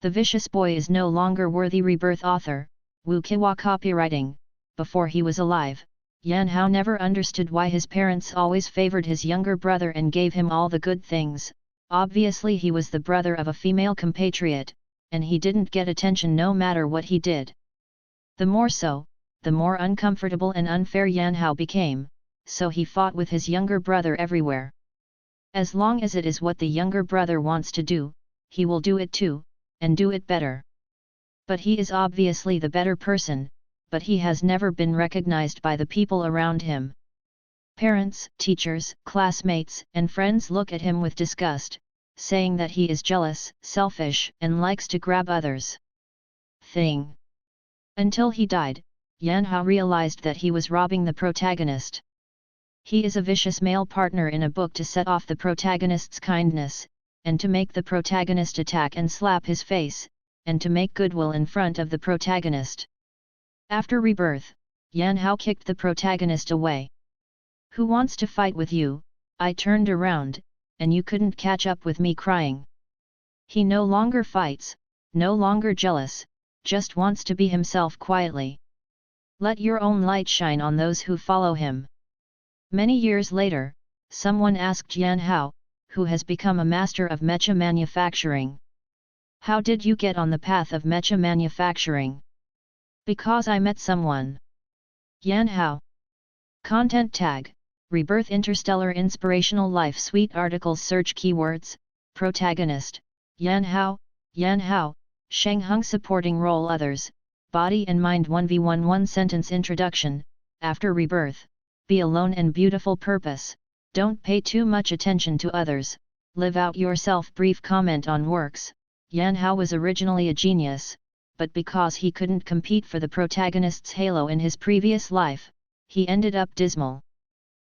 The vicious boy is no longer worthy rebirth author, Wu Kiwa copywriting. Before he was alive, Yan Hao never understood why his parents always favored his younger brother and gave him all the good things. Obviously he was the brother of a female compatriot, and he didn't get attention no matter what he did. The more so, the more uncomfortable and unfair Yan Hao became, so he fought with his younger brother everywhere. As long as it is what the younger brother wants to do, he will do it too, and do it better. But he is obviously the better person, but he has never been recognized by the people around him. Parents, teachers, classmates, and friends look at him with disgust, saying that he is jealous, selfish, and likes to grab others' thing. Until he died, Yan Hao realized that he was robbing the protagonist. He is a vicious male partner in a book to set off the protagonist's kindness, and to make the protagonist attack and slap his face, and to make goodwill in front of the protagonist. After rebirth, Yan Hao kicked the protagonist away. "Who wants to fight with you?" I turned around, and you couldn't catch up with me crying. He no longer fights, no longer jealous, just wants to be himself quietly. Let your own light shine on those who follow him. Many years later, someone asked Yan Hao, who has become a master of mecha manufacturing. "How did you get on the path of mecha manufacturing?" "Because I met someone." Yan Hao. Content tag, Rebirth Interstellar Inspirational Life Suite Articles Search keywords, Protagonist, Yan Hao, Sheng Hung Supporting Role Others, Body and Mind 1v1 1-sentence Introduction, After Rebirth, Be Alone and Beautiful Purpose, Don't Pay Too Much Attention to Others, Live Out Yourself. Brief comment on works. Yan Hao was originally a genius, but because he couldn't compete for the protagonist's halo in his previous life, he ended up dismal.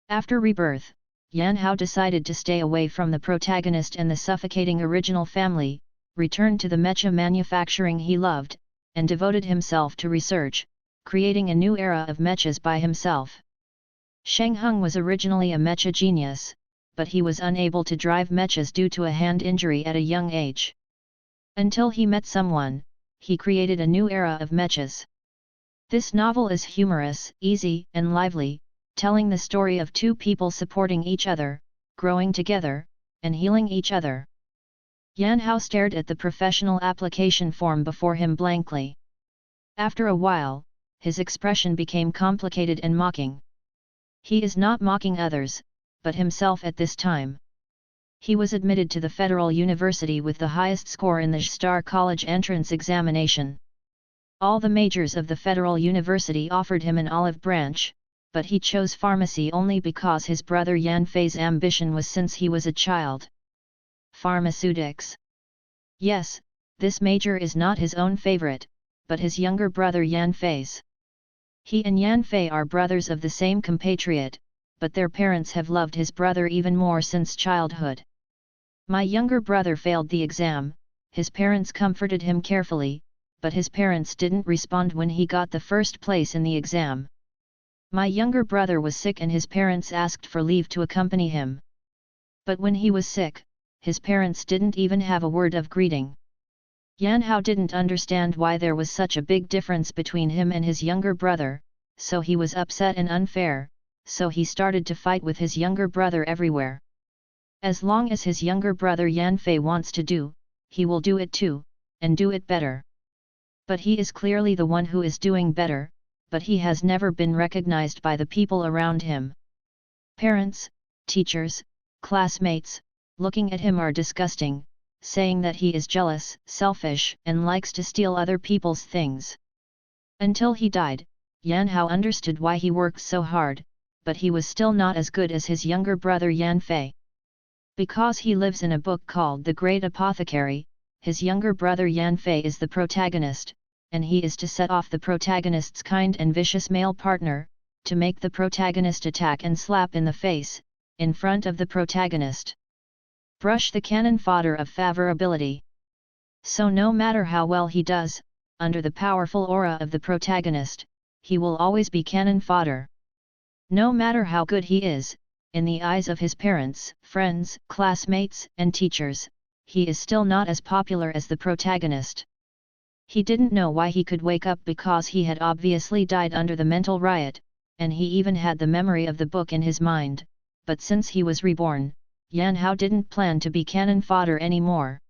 After rebirth, Yan Hao decided to stay away from the protagonist and the suffocating original family, returned to the mecha manufacturing he loved, and devoted himself to research, creating a new era of mechas by himself. Sheng Hung was originally a mecha genius, but he was unable to drive mechas due to a hand injury at a young age. Until he met someone, he created a new era of mechas. This novel is humorous, easy, and lively, telling the story of two people supporting each other, growing together, and healing each other. Yan Hao stared at the professional application form before him blankly. After a while, his expression became complicated and mocking. He is not mocking others, but himself at this time. He was admitted to the Federal University with the highest score in the Star College entrance examination. All the majors of the Federal University offered him an olive branch, but he chose pharmacy only because his brother Yan Fei's ambition was since he was a child. Pharmaceutics. Yes, this major is not his own favorite, but his younger brother Yan Fei's. He and Yan Fei are brothers of the same compatriot, but their parents have loved his brother even more since childhood. "My younger brother failed the exam," his parents comforted him carefully, but his parents didn't respond when he got the first place in the exam. "My younger brother was sick and his parents asked for leave to accompany him. But when he was sick, his parents didn't even have a word of greeting." Yan Hao didn't understand why there was such a big difference between him and his younger brother, so he was upset and unfair, so he started to fight with his younger brother everywhere. As long as his younger brother Yan Fei wants to do, he will do it too, and do it better. But he is clearly the one who is doing better, but he has never been recognized by the people around him. Parents, teachers, classmates, looking at him are disgusting, saying that he is jealous, selfish, and likes to steal other people's things. Until he died, Yan Hao understood why he worked so hard, but he was still not as good as his younger brother Yan Fei. Because he lives in a book called The Great Apothecary, his younger brother Yan Fei is the protagonist, and he is to set off the protagonist's kind and vicious male partner, to make the protagonist attack and slap in the face, in front of the protagonist. Brush the cannon fodder of favorability. So no matter how well he does, under the powerful aura of the protagonist, he will always be cannon fodder. No matter how good he is, in the eyes of his parents, friends, classmates, and teachers, he is still not as popular as the protagonist. He didn't know why he could wake up because he had obviously died under the mental riot, and he even had the memory of the book in his mind, but since he was reborn, Yan Hao didn't plan to be cannon fodder anymore.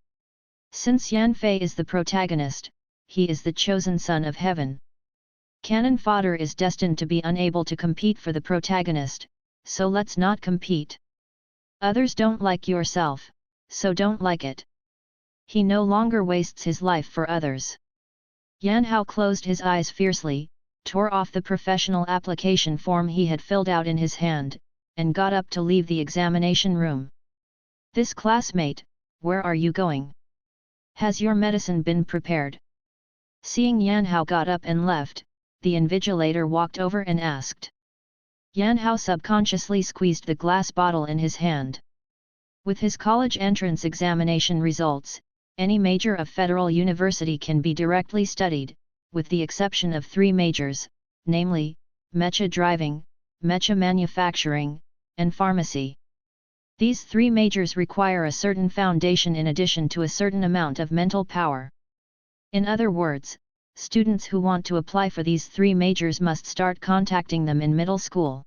Since Yan Fei is the protagonist, he is the chosen son of heaven. Cannon fodder is destined to be unable to compete for the protagonist, so let's not compete. Others don't like yourself, so don't like it. He no longer wastes his life for others. Yan Hao closed his eyes fiercely, tore off the professional application form he had filled out in his hand, and got up to leave the examination room. "This classmate, where are you going? Has your medicine been prepared?" Seeing Yan Hao got up and left, the invigilator walked over and asked. Yan Hao subconsciously squeezed the glass bottle in his hand. With his college entrance examination results, any major of Federal University can be directly studied, with the exception of 3 majors, namely, mecha driving, mecha manufacturing, and pharmacy. These 3 majors require a certain foundation in addition to a certain amount of mental power. In other words, students who want to apply for these 3 majors must start contacting them in middle school.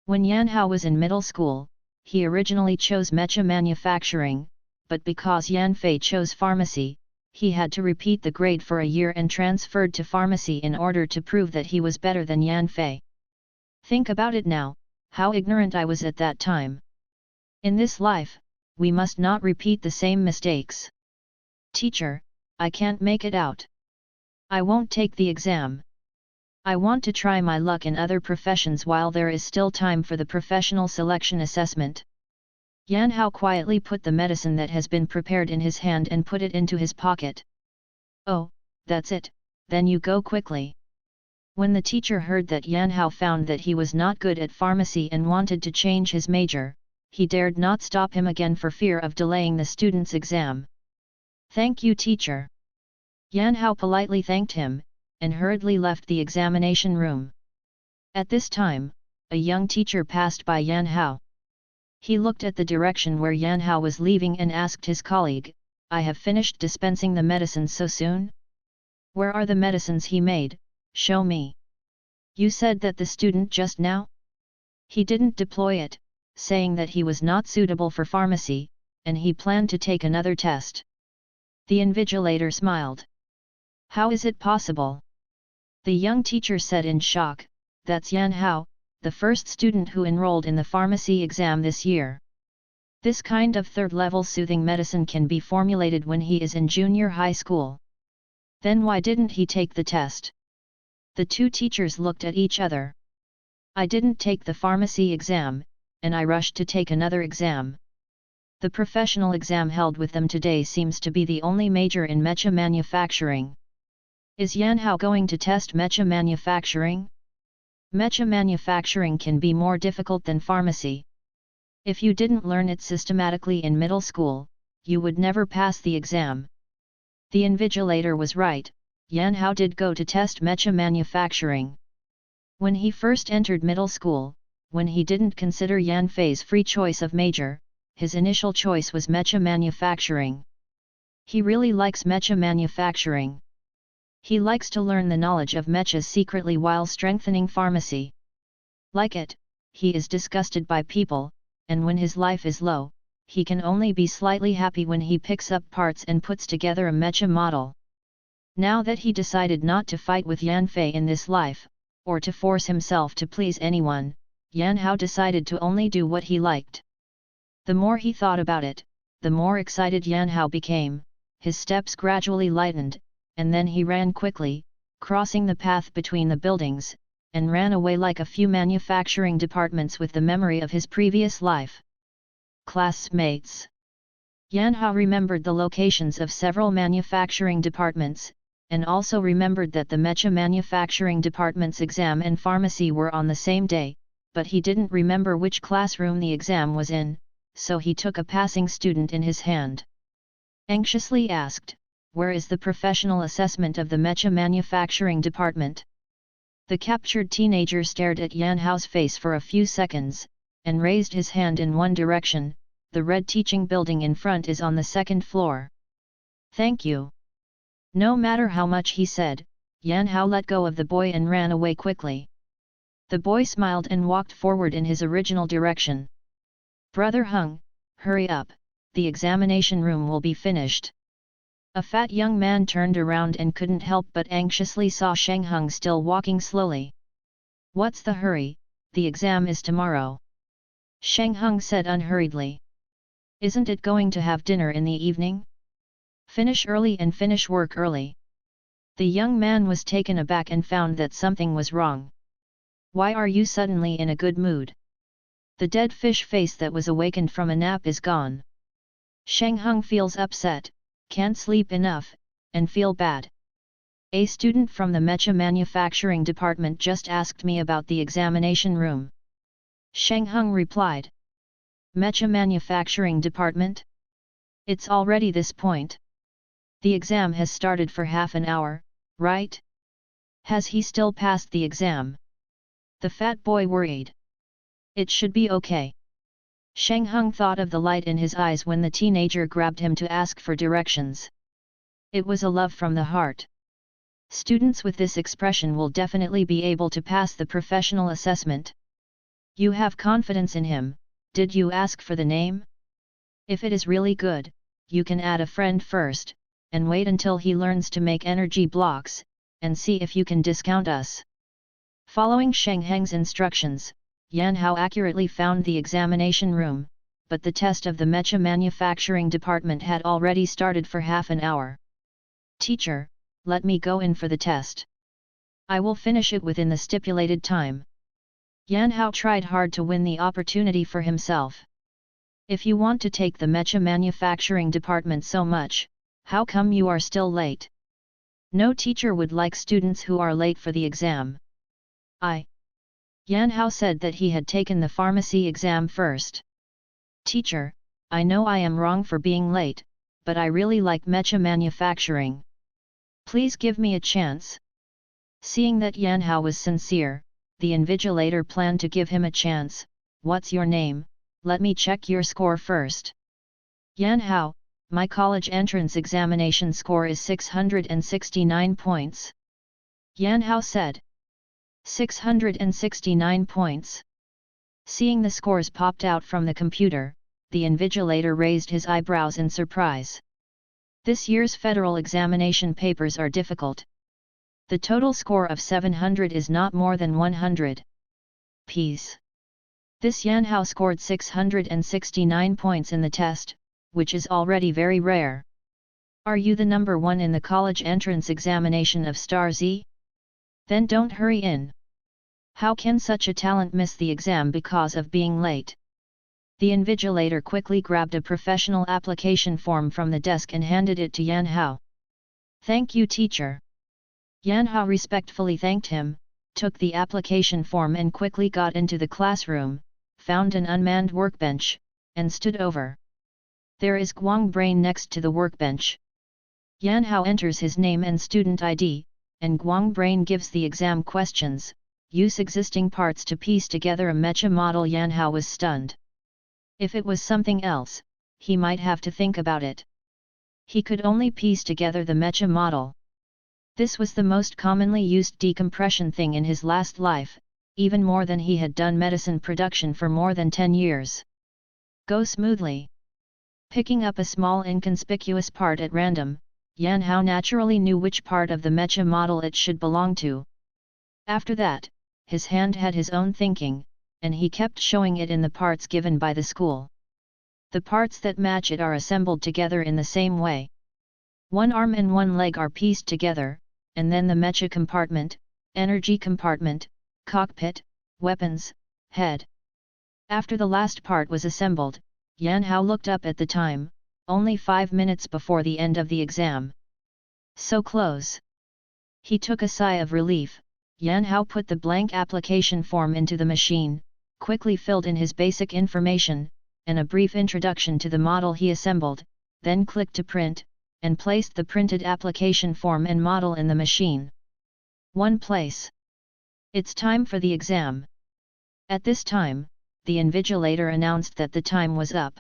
When Yan Hao was in middle school, he originally chose mecha manufacturing, but because Yan Fei chose pharmacy, he had to repeat the grade for a year and transferred to pharmacy in order to prove that he was better than Yan Fei. Think about it now, how ignorant I was at that time. In this life, we must not repeat the same mistakes. "Teacher, I can't make it out. I won't take the exam. I want to try my luck in other professions while there is still time for the professional selection assessment." Yan Hao quietly put the medicine that has been prepared in his hand and put it into his pocket. "Oh, that's it, then you go quickly." When the teacher heard that Yan Hao found that he was not good at pharmacy and wanted to change his major, he dared not stop him again for fear of delaying the student's exam. "Thank you, teacher." Yan Hao politely thanked him, and hurriedly left the examination room. At this time, a young teacher passed by Yan Hao. He looked at the direction where Yan Hao was leaving and asked his colleague, "I have finished dispensing the medicine so soon? Where are the medicines he made? Show me." "You said that the student just now? He didn't deploy it, saying that he was not suitable for pharmacy, and he planned to take another test." The invigilator smiled. "How is it possible?" The young teacher said in shock, "That's Yan Hao, the first student who enrolled in the pharmacy exam this year. This kind of third-level soothing medicine can be formulated when he is in junior high school. Then why didn't he take the test?" The 2 teachers looked at each other. "I didn't take the pharmacy exam, and I rushed to take another exam. The professional exam held with them today seems to be the only major in mecha manufacturing. Is Yan Hao going to test mecha manufacturing? Mecha manufacturing can be more difficult than pharmacy. If you didn't learn it systematically in middle school, you would never pass the exam." The invigilator was right, Yan Hao did go to test mecha manufacturing. When he first entered middle school, when he didn't consider Yan Fei's free choice of major, his initial choice was mecha manufacturing. He really likes mecha manufacturing. He likes to learn the knowledge of mechas secretly while strengthening pharmacy. Like it, he is disgusted by people, and when his life is low, he can only be slightly happy when he picks up parts and puts together a mecha model. Now that he decided not to fight with Yan Fei in this life, or to force himself to please anyone, Yan Hao decided to only do what he liked. The more he thought about it, the more excited Yan Hao became. His steps gradually lightened, and then he ran quickly, crossing the path between the buildings, and ran away like a few manufacturing departments with the memory of his previous life. Classmates. Yan Hao remembered the locations of several manufacturing departments, and also remembered that the mecha manufacturing department's exam and pharmacy were on the same day, but he didn't remember which classroom the exam was in, so he took a passing student in his hand. Anxiously asked, "Where is the professional assessment of the mecha manufacturing department?" The captured teenager stared at Yan Hao's face for a few seconds, and raised his hand in one direction, the red teaching building in front is on the second floor. Thank you. No matter how much he said, Yan Hao let go of the boy and ran away quickly. The boy smiled and walked forward in his original direction. Brother Hung, hurry up, the examination room will be finished. A fat young man turned around and couldn't help but anxiously saw Sheng Hung still walking slowly. What's the hurry, the exam is tomorrow. Sheng Hung said unhurriedly. Isn't it going to have dinner in the evening? Finish early and finish work early. The young man was taken aback and found that something was wrong. Why are you suddenly in a good mood? The dead fish face that was awakened from a nap is gone. Sheng Hung feels upset, can't sleep enough, and feel bad. A student from the mecha manufacturing department just asked me about the examination room. Sheng Hung replied. Mecha manufacturing department? It's already this point. The exam has started for half an hour, right? Has he still passed the exam? The fat boy worried. It should be okay. Sheng Hung thought of the light in his eyes when the teenager grabbed him to ask for directions. It was a love from the heart. Students with this expression will definitely be able to pass the professional assessment. You have confidence in him, did you ask for the name? If it is really good, you can add a friend first, and wait until he learns to make energy blocks, and see if you can discount us. Following Sheng Heng's instructions, Yan Hao accurately found the examination room, but the test of the mecha manufacturing department had already started for half an hour. Teacher, let me go in for the test. I will finish it within the stipulated time. Yan Hao tried hard to win the opportunity for himself. If you want to take the mecha manufacturing department so much, how come you are still late? No teacher would like students who are late for the exam. Yan Hao said that he had taken the pharmacy exam first. Teacher, I know I am wrong for being late, but I really like mecha manufacturing. Please give me a chance. Seeing that Yan Hao was sincere, the invigilator planned to give him a chance. What's your name? Let me check your score first. Yan Hao, my college entrance examination score is 669 points. Yan Hao said. 669 points. Seeing the scores popped out from the computer, the invigilator raised his eyebrows in surprise. This year's federal examination papers are difficult. The total score of 700 is not more than 100. Ps. This Yan Hao scored 669 points in the test, which is already very rare. Are you the number one in the college entrance examination of Star Z? Then don't hurry in. How can such a talent miss the exam because of being late? The invigilator quickly grabbed a professional application form from the desk and handed it to Yan Hao. Thank you, teacher. Yan Hao respectfully thanked him, took the application form and quickly got into the classroom, found an unmanned workbench, and stood over. There is Guang Brain next to the workbench. Yan Hao enters his name and student ID, and Guang Brain gives the exam questions. Use existing parts to piece together a mecha model. Yan Hao was stunned. If it was something else, he might have to think about it. He could only piece together the mecha model. This was the most commonly used decompression thing in his last life, even more than he had done medicine production for more than 10 years. Go smoothly. Picking up a small inconspicuous part at random, Yan Hao naturally knew which part of the mecha model it should belong to. After that, his hand had his own thinking, and he kept showing it in the parts given by the school. The parts that match it are assembled together in the same way. One arm and one leg are pieced together, and then the mecha compartment, energy compartment, cockpit, weapons, head. After the last part was assembled, Yan Hao looked up at the time, only 5 minutes before the end of the exam. So close. He took a sigh of relief. Yan Hao put the blank application form into the machine, quickly filled in his basic information, and a brief introduction to the model he assembled, then clicked to print, and placed the printed application form and model in the machine. One place. It's time for the exam. At this time, the invigilator announced that the time was up.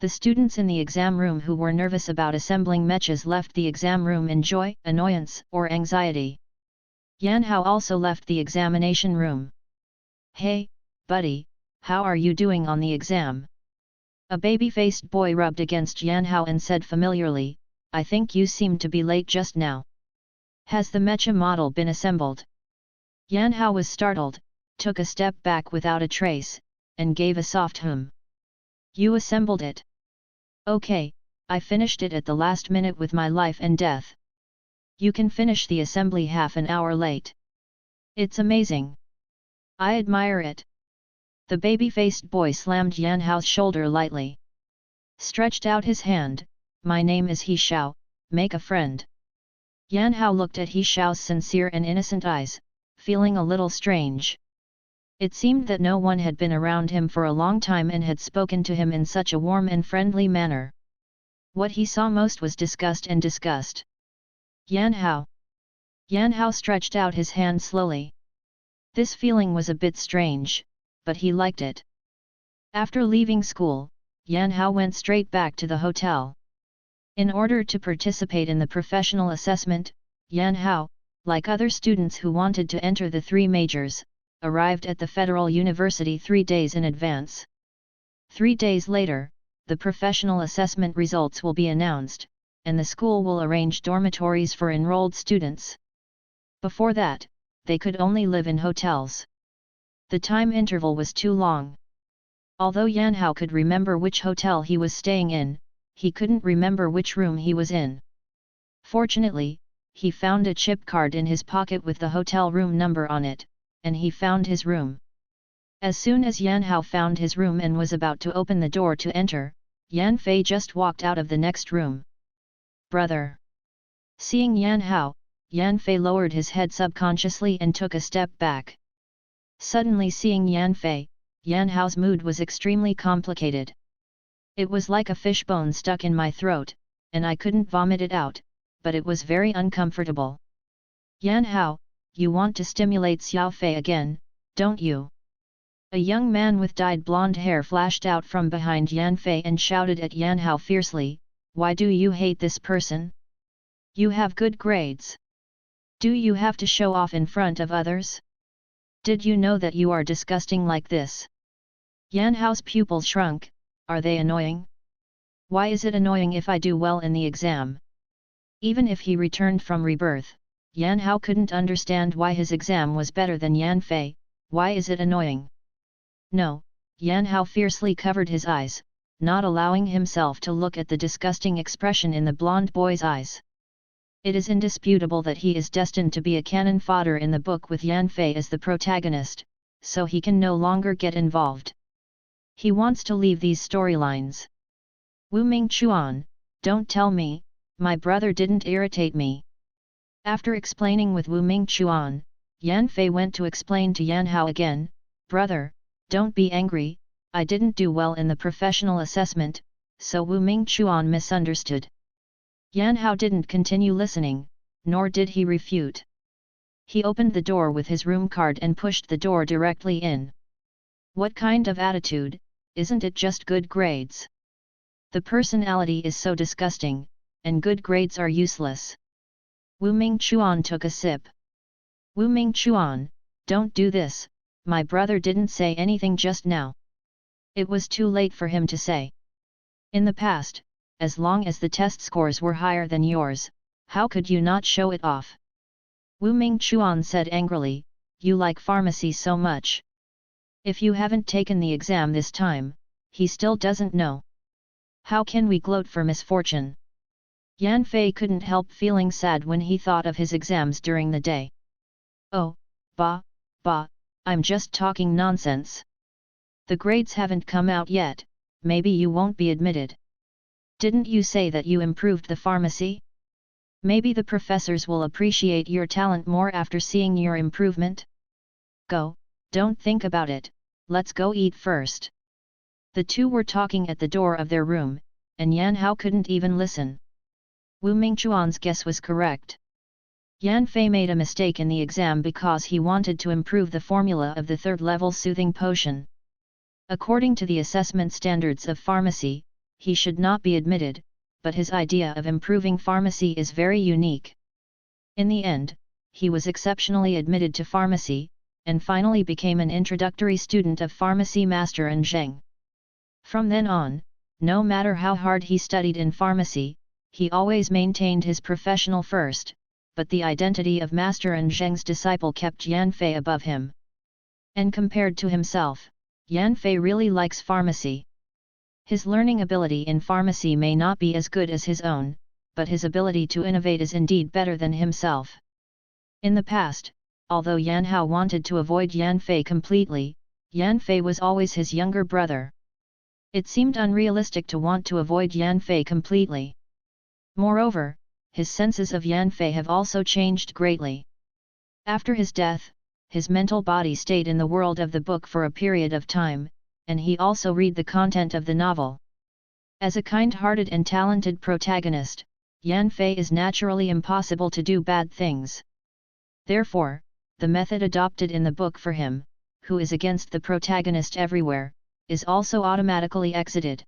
The students in the exam room who were nervous about assembling matches left the exam room in joy, annoyance, or anxiety. Yan Hao also left the examination room. "Hey, buddy, how are you doing on the exam?" A baby-faced boy rubbed against Yan Hao and said familiarly, "I think you seem to be late just now. Has the mecha model been assembled?" Yan Hao was startled, took a step back without a trace, and gave a soft hum. "You assembled it? Okay, I finished it at the last minute with my life and death. You can finish the assembly half an hour late. It's amazing. I admire it." The baby-faced boy slammed Yan Hao's shoulder lightly. Stretched out his hand, "My name is He Xiao, make a friend." Yan Hao looked at He Xiao's sincere and innocent eyes, feeling a little strange. It seemed that no one had been around him for a long time and had spoken to him in such a warm and friendly manner. What he saw most was disgust and disgust. "Yan Hao." Yan Hao stretched out his hand slowly. This feeling was a bit strange, but he liked it. After leaving school, Yan Hao went straight back to the hotel. In order to participate in the professional assessment, Yan Hao, like other students who wanted to enter the three majors, arrived at the Federal University 3 days in advance. 3 days later, the professional assessment results will be announced, and the school will arrange dormitories for enrolled students. Before that, they could only live in hotels. The time interval was too long. Although Yan Hao could remember which hotel he was staying in, he couldn't remember which room he was in. Fortunately, he found a chip card in his pocket with the hotel room number on it, and he found his room. As soon as Yan Hao found his room and was about to open the door to enter, Yan Fei just walked out of the next room. "Brother!" Seeing Yan Hao, Yan Fei lowered his head subconsciously and took a step back. Suddenly seeing Yan Fei, Yan Hao's mood was extremely complicated. "It was like a fishbone stuck in my throat, and I couldn't vomit it out, but it was very uncomfortable." "Yan Hao, you want to stimulate Xiao Fei again, don't you?" A young man with dyed blonde hair flashed out from behind Yan Fei and shouted at Yan Hao fiercely, "Why do you hate this person? You have good grades. Do you have to show off in front of others? Did you know that you are disgusting like this?" Yan Hao's pupils shrunk. "Are they annoying? Why is it annoying if I do well in the exam?" Even if he returned from rebirth, Yan Hao couldn't understand why his exam was better than Yan Fei. Why is it annoying? "No," Yan Hao fiercely covered his eyes, not allowing himself to look at the disgusting expression in the blonde boy's eyes. It is indisputable that he is destined to be a cannon fodder in the book with Yan Fei as the protagonist, so he can no longer get involved. He wants to leave these storylines. "Wu Mingchuan, don't tell me, my brother didn't irritate me." After explaining with Wu Mingchuan, Yan Fei went to explain to Yan Hao again, "Brother, don't be angry, I didn't do well in the professional assessment," so Wu Mingchuan misunderstood. Yan Hao didn't continue listening, nor did he refute. He opened the door with his room card and pushed the door directly in. "What kind of attitude, isn't it just good grades? The personality is so disgusting, and good grades are useless." Wu Mingchuan took a sip. "Wu Mingchuan, don't do this, my brother didn't say anything just now." It was too late for him to say. "In the past, as long as the test scores were higher than yours, how could you not show it off?" Wu Mingchuan said angrily, "You like pharmacy so much. If you haven't taken the exam this time, he still doesn't know. How can we gloat for misfortune?" Yan Fei couldn't help feeling sad when he thought of his exams during the day. "Oh, bah, I'm just talking nonsense. The grades haven't come out yet, maybe you won't be admitted. Didn't you say that you improved the pharmacy? Maybe the professors will appreciate your talent more after seeing your improvement. Go, don't think about it, let's go eat first." The two were talking at the door of their room, and Yan Hao couldn't even listen. Wu Mingchuan's guess was correct. Yan Fei made a mistake in the exam because he wanted to improve the formula of the third-level soothing potion. According to the assessment standards of pharmacy, he should not be admitted, but his idea of improving pharmacy is very unique. In the end, he was exceptionally admitted to pharmacy, and finally became an introductory student of pharmacy master and Zheng. From then on, no matter how hard he studied in pharmacy, he always maintained his professional first, but the identity of master and Zheng's disciple kept Yan Fei above him. And compared to himself, Yan Fei really likes pharmacy. His learning ability in pharmacy may not be as good as his own, but his ability to innovate is indeed better than himself. In the past, although Yan Hao wanted to avoid Yan Fei completely, Yan Fei was always his younger brother. It seemed unrealistic to want to avoid Yan Fei completely. Moreover, his senses of Yan Fei have also changed greatly. After his death, his mental body stayed in the world of the book for a period of time, and he also read the content of the novel. As a kind-hearted and talented protagonist, Yan Fei is naturally impossible to do bad things. Therefore, the method adopted in the book for him, who is against the protagonist everywhere, is also automatically exited.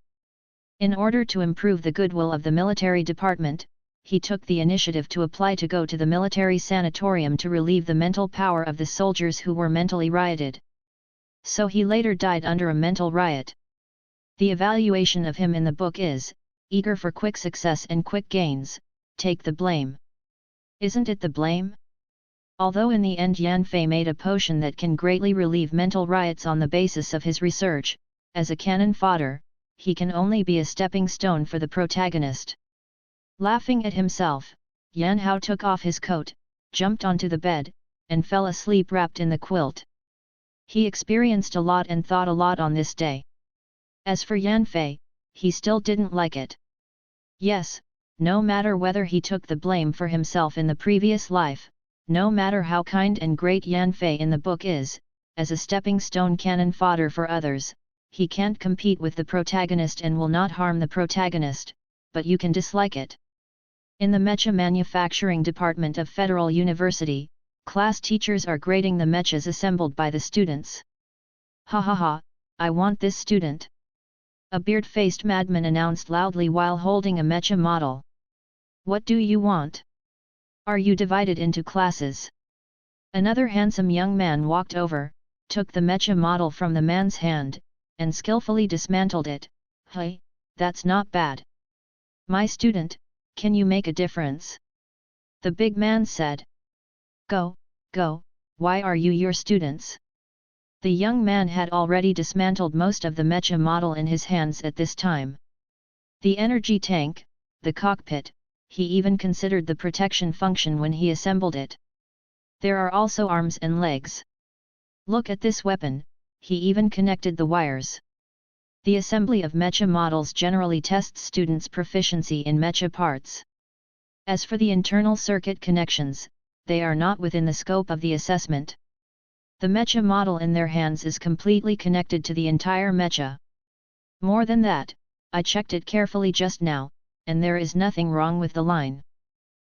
In order to improve the goodwill of the military department, he took the initiative to apply to go to the military sanatorium to relieve the mental power of the soldiers who were mentally rioted. So he later died under a mental riot. The evaluation of him in the book is, eager for quick success and quick gains, take the blame. Isn't it the blame? Although in the end Yan Fei made a potion that can greatly relieve mental riots on the basis of his research, as a cannon fodder, he can only be a stepping stone for the protagonist. Laughing at himself, Yan Hao took off his coat, jumped onto the bed, and fell asleep wrapped in the quilt. He experienced a lot and thought a lot on this day. As for Yan Fei, he still didn't like it. Yes, no matter whether he took the blame for himself in the previous life, no matter how kind and great Yan Fei in the book is, as a stepping stone cannon fodder for others, he can't compete with the protagonist and will not harm the protagonist, but you can dislike it. In the mecha manufacturing department of Federal University, class teachers are grading the mechas assembled by the students. Ha ha ha, I want this student! A beard-faced madman announced loudly while holding a mecha model. What do you want? Are you divided into classes? Another handsome young man walked over, took the mecha model from the man's hand, and skillfully dismantled it. Hey, that's not bad. My student, can you make a difference? The big man said. Go, why are you your students? The young man had already dismantled most of the mecha model in his hands at this time. The energy tank, the cockpit, he even considered the protection function when he assembled it. There are also arms and legs. Look at this weapon, he even connected the wires. The assembly of mecha models generally tests students' proficiency in mecha parts. As for the internal circuit connections, they are not within the scope of the assessment. The mecha model in their hands is completely connected to the entire mecha. More than that, I checked it carefully just now, and there is nothing wrong with the line.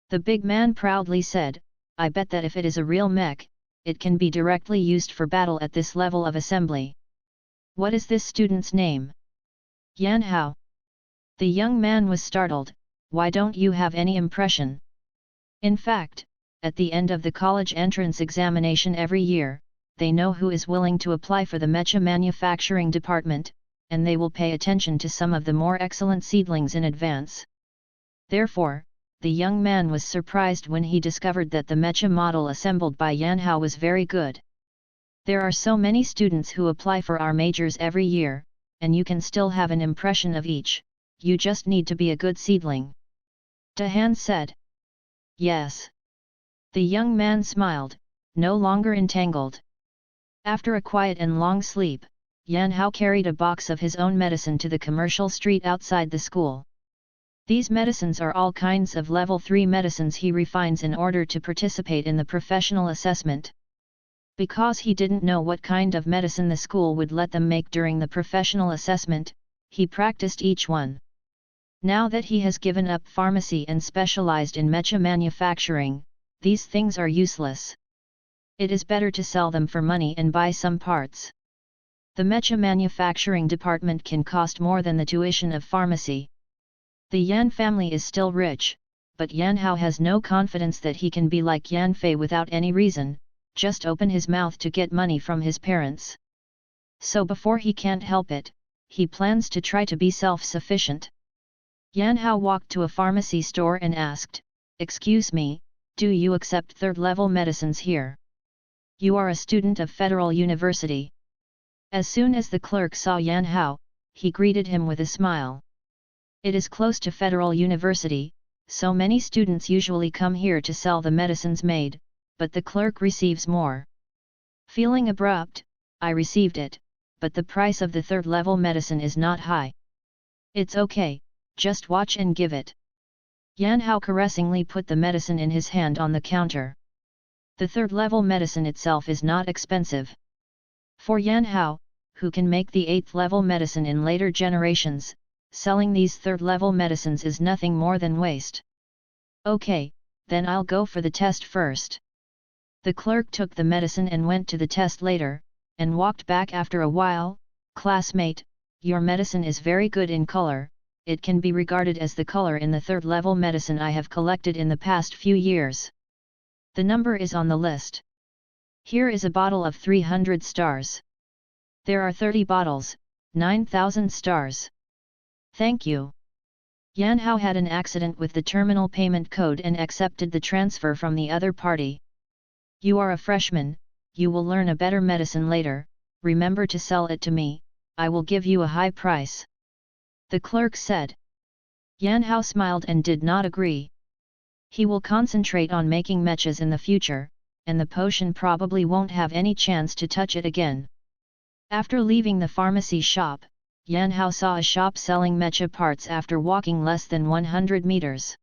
The big man proudly said, I bet that if it is a real mech, it can be directly used for battle at this level of assembly. What is this student's name? Yan Hao. The young man was startled. Why don't you have any impression? In fact, at the end of the college entrance examination every year, they know who is willing to apply for the mecha manufacturing department, and they will pay attention to some of the more excellent seedlings in advance. Therefore, the young man was surprised when he discovered that the mecha model assembled by Yan Hao was very good. There are so many students who apply for our majors every year, and you can still have an impression of each, you just need to be a good seedling. Dahan said. Yes. The young man smiled, no longer entangled. After a quiet and long sleep, Yan Hao carried a box of his own medicine to the commercial street outside the school. These medicines are all kinds of level 3 medicines he refines in order to participate in the professional assessment. Because he didn't know what kind of medicine the school would let them make during the professional assessment, he practiced each one. Now that he has given up pharmacy and specialized in mecha manufacturing, these things are useless. It is better to sell them for money and buy some parts. The mecha manufacturing department can cost more than the tuition of pharmacy. The Yan family is still rich, but Yan Hao has no confidence that he can be like Yan Fei without any reason, just open his mouth to get money from his parents. So before he can't help it, he plans to try to be self-sufficient. Yan Hao walked to a pharmacy store and asked, "Excuse me, do you accept third-level medicines here? You are a student of Federal University." As soon as the clerk saw Yan Hao, he greeted him with a smile. It is close to Federal University, so many students usually come here to sell the medicines made, but the clerk receives more. Feeling abrupt, I received it, but the price of the third-level medicine is not high. It's okay, just watch and give it. Yan Hao caressingly put the medicine in his hand on the counter. The third-level medicine itself is not expensive. For Yan Hao, who can make the 8th-level medicine in later generations, selling these third-level medicines is nothing more than waste. Okay, then I'll go for the test first. The clerk took the medicine and went to the test later, and walked back after a while. "Classmate, your medicine is very good in color, it can be regarded as the color in the third-level medicine I have collected in the past few years. The number is on the list. Here is a bottle of 300 stars. There are 30 bottles, 9,000 stars. Thank you." Yan Hao had an accident with the terminal payment code and accepted the transfer from the other party. "You are a freshman, you will learn a better medicine later, remember to sell it to me, I will give you a high price," the clerk said. Yan Hao smiled and did not agree. He will concentrate on making mechas in the future, and the potion probably won't have any chance to touch it again. After leaving the pharmacy shop, Yan Hao saw a shop selling mecha parts after walking less than 100 meters.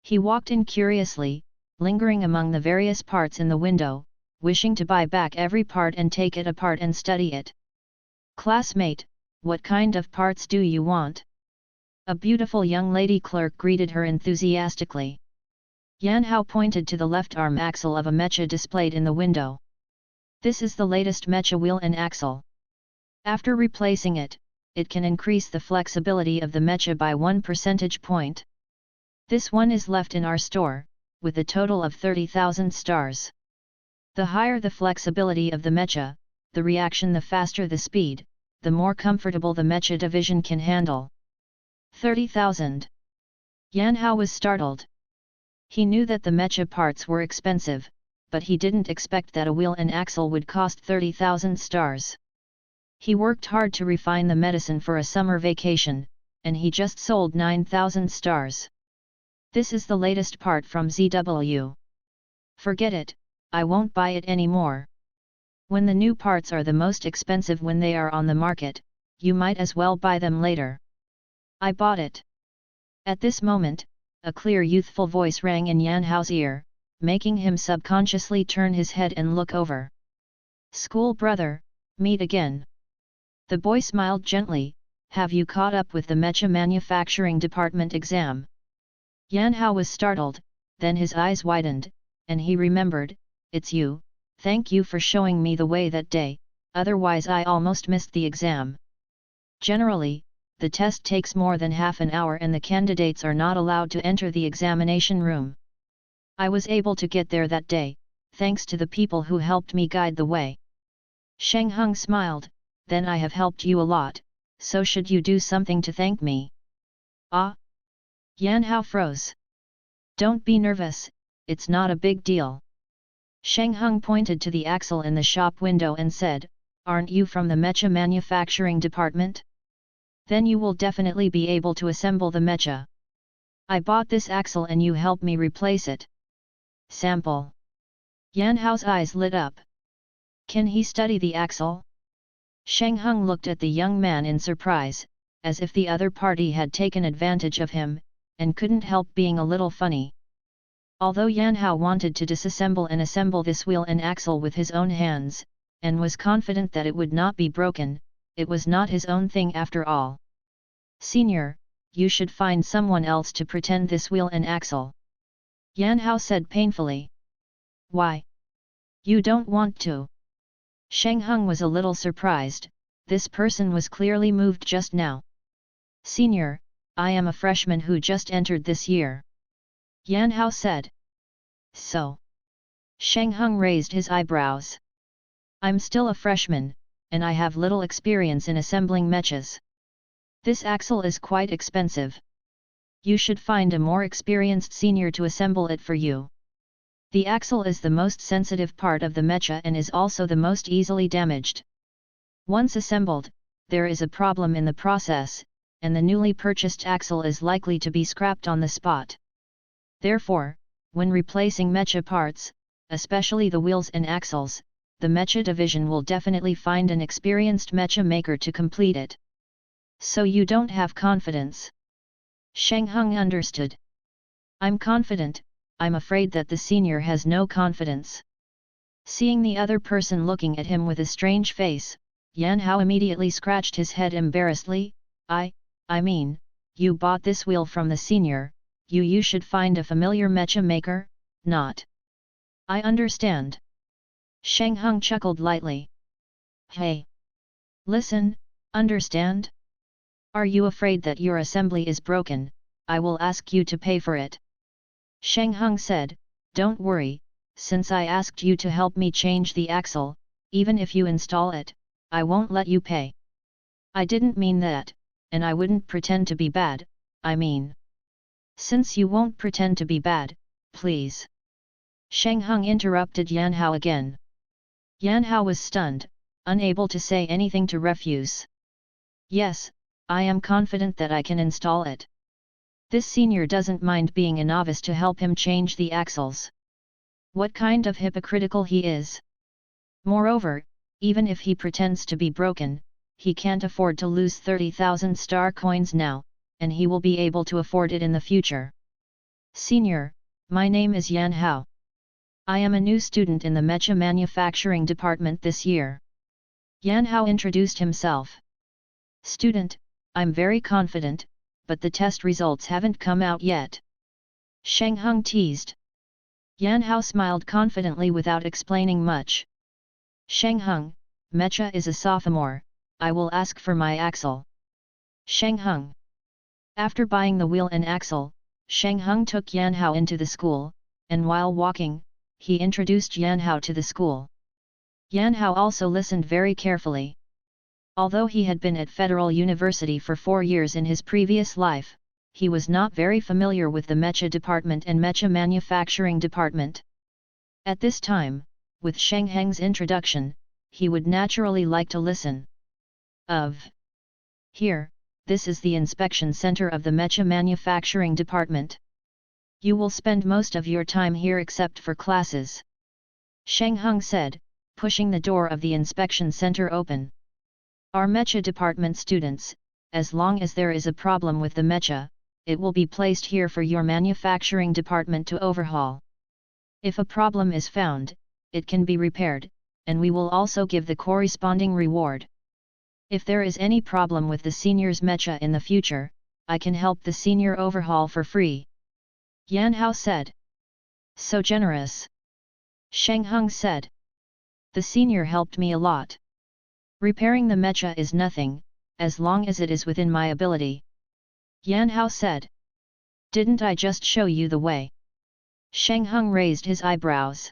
He walked in curiously, lingering among the various parts in the window, wishing to buy back every part and take it apart and study it. "Classmate, what kind of parts do you want?" A beautiful young lady clerk greeted her enthusiastically. Yan Hao pointed to the left arm axle of a mecha displayed in the window. "This is the latest mecha wheel and axle. After replacing it, it can increase the flexibility of the mecha by 1 percentage point. This one is left in our store, with a total of 30,000 stars. The higher the flexibility of the mecha, the reaction the faster the speed, the more comfortable the mecha division can handle." 30,000. Yan Hao was startled. He knew that the mecha parts were expensive, but he didn't expect that a wheel and axle would cost 30,000 stars. He worked hard to refine the medicine for a summer vacation, and he just sold 9,000 stars. "This is the latest part from ZW. Forget it, I won't buy it anymore. When the new parts are the most expensive when they are on the market, you might as well buy them later. I bought it." At this moment, a clear youthful voice rang in Yan Hao's ear, making him subconsciously turn his head and look over. "School brother, meet again." The boy smiled gently, "Have you caught up with the mecha manufacturing department exam?" Yan Hao was startled, then his eyes widened, and he remembered, "It's you, thank you for showing me the way that day, otherwise I almost missed the exam." Generally, the test takes more than half an hour and the candidates are not allowed to enter the examination room. I was able to get there that day, thanks to the people who helped me guide the way. Sheng Hung smiled, "Then I have helped you a lot, so should you do something to thank me?" "Ah?" Yan Hao froze. "Don't be nervous, it's not a big deal." Sheng Hung pointed to the axle in the shop window and said, "Aren't you from the mecha manufacturing department? Then you will definitely be able to assemble the mecha. I bought this axle and you help me replace it." "Sample." Yan Hao's eyes lit up. "Can he study the axle?" Sheng Hung looked at the young man in surprise, as if the other party had taken advantage of him, and couldn't help being a little funny. Although Yan Hao wanted to disassemble and assemble this wheel and axle with his own hands, and was confident that it would not be broken, it was not his own thing after all. "Senior, you should find someone else to pretend this wheel and axle," Yan Hao said painfully. "Why? You don't want to?" Sheng Hung was a little surprised, this person was clearly moved just now. Senior, I am a freshman who just entered this year. Yan Hao said. So? Sheng Heng raised his eyebrows. I'm still a freshman, and I have little experience in assembling mechas. This axle is quite expensive. You should find a more experienced senior to assemble it for you. The axle is the most sensitive part of the mecha and is also the most easily damaged. Once assembled, there is a problem in the process, and the newly purchased axle is likely to be scrapped on the spot. Therefore, when replacing mecha parts, especially the wheels and axles, the mecha division will definitely find an experienced mecha maker to complete it. So you don't have confidence? Sheng Heng understood. I'm confident, I'm afraid that the senior has no confidence. Seeing the other person looking at him with a strange face, Yan Hao immediately scratched his head embarrassedly. I mean, you bought this wheel from the senior, you should find a familiar mecha maker, not. I understand. Sheng Heng chuckled lightly. Hey! Listen, understand? Are you afraid that your assembly is broken? I will ask you to pay for it. Sheng Heng said, don't worry, since I asked you to help me change the axle, even if you install it, I won't let you pay. I didn't mean that, and I wouldn't pretend to be bad, I mean. Since you won't pretend to be bad, please. Sheng Heng interrupted Yan Hao again. Yan Hao was stunned, unable to say anything to refuse. Yes, I am confident that I can install it. This senior doesn't mind being a novice to help him change the axles. What kind of hypocritical he is. Moreover, even if he pretends to be broken, he can't afford to lose 30,000 star coins now, and he will be able to afford it in the future. Senior, my name is Yan Hao. I am a new student in the mecha manufacturing department this year. Yan Hao introduced himself. Student, I'm very confident, but the test results haven't come out yet. Sheng Heng teased. Yan Hao smiled confidently without explaining much. Sheng Heng, mecha is a sophomore, I will ask for my axle. Sheng Heng. After buying the wheel and axle, Sheng Heng took Yan Hao into the school, and while walking, he introduced Yan Hao to the school. Yan Hao also listened very carefully. Although he had been at Federal University for 4 years in his previous life, he was not very familiar with the mecha department and mecha manufacturing department. At this time, with Sheng Heng's introduction, he would naturally like to listen. Here, this is the inspection center of the mecha manufacturing department. You will spend most of your time here except for classes. Sheng Heng said, pushing the door of the inspection center open. Our mecha department students, as long as there is a problem with the mecha, it will be placed here for your manufacturing department to overhaul. If a problem is found, it can be repaired, and we will also give the corresponding reward. If there is any problem with the senior's mecha in the future, I can help the senior overhaul for free. Yan Hao said. So generous. Sheng Heng said. The senior helped me a lot. Repairing the mecha is nothing, as long as it is within my ability. Yan Hao said. Didn't I just show you the way? Sheng Heng raised his eyebrows.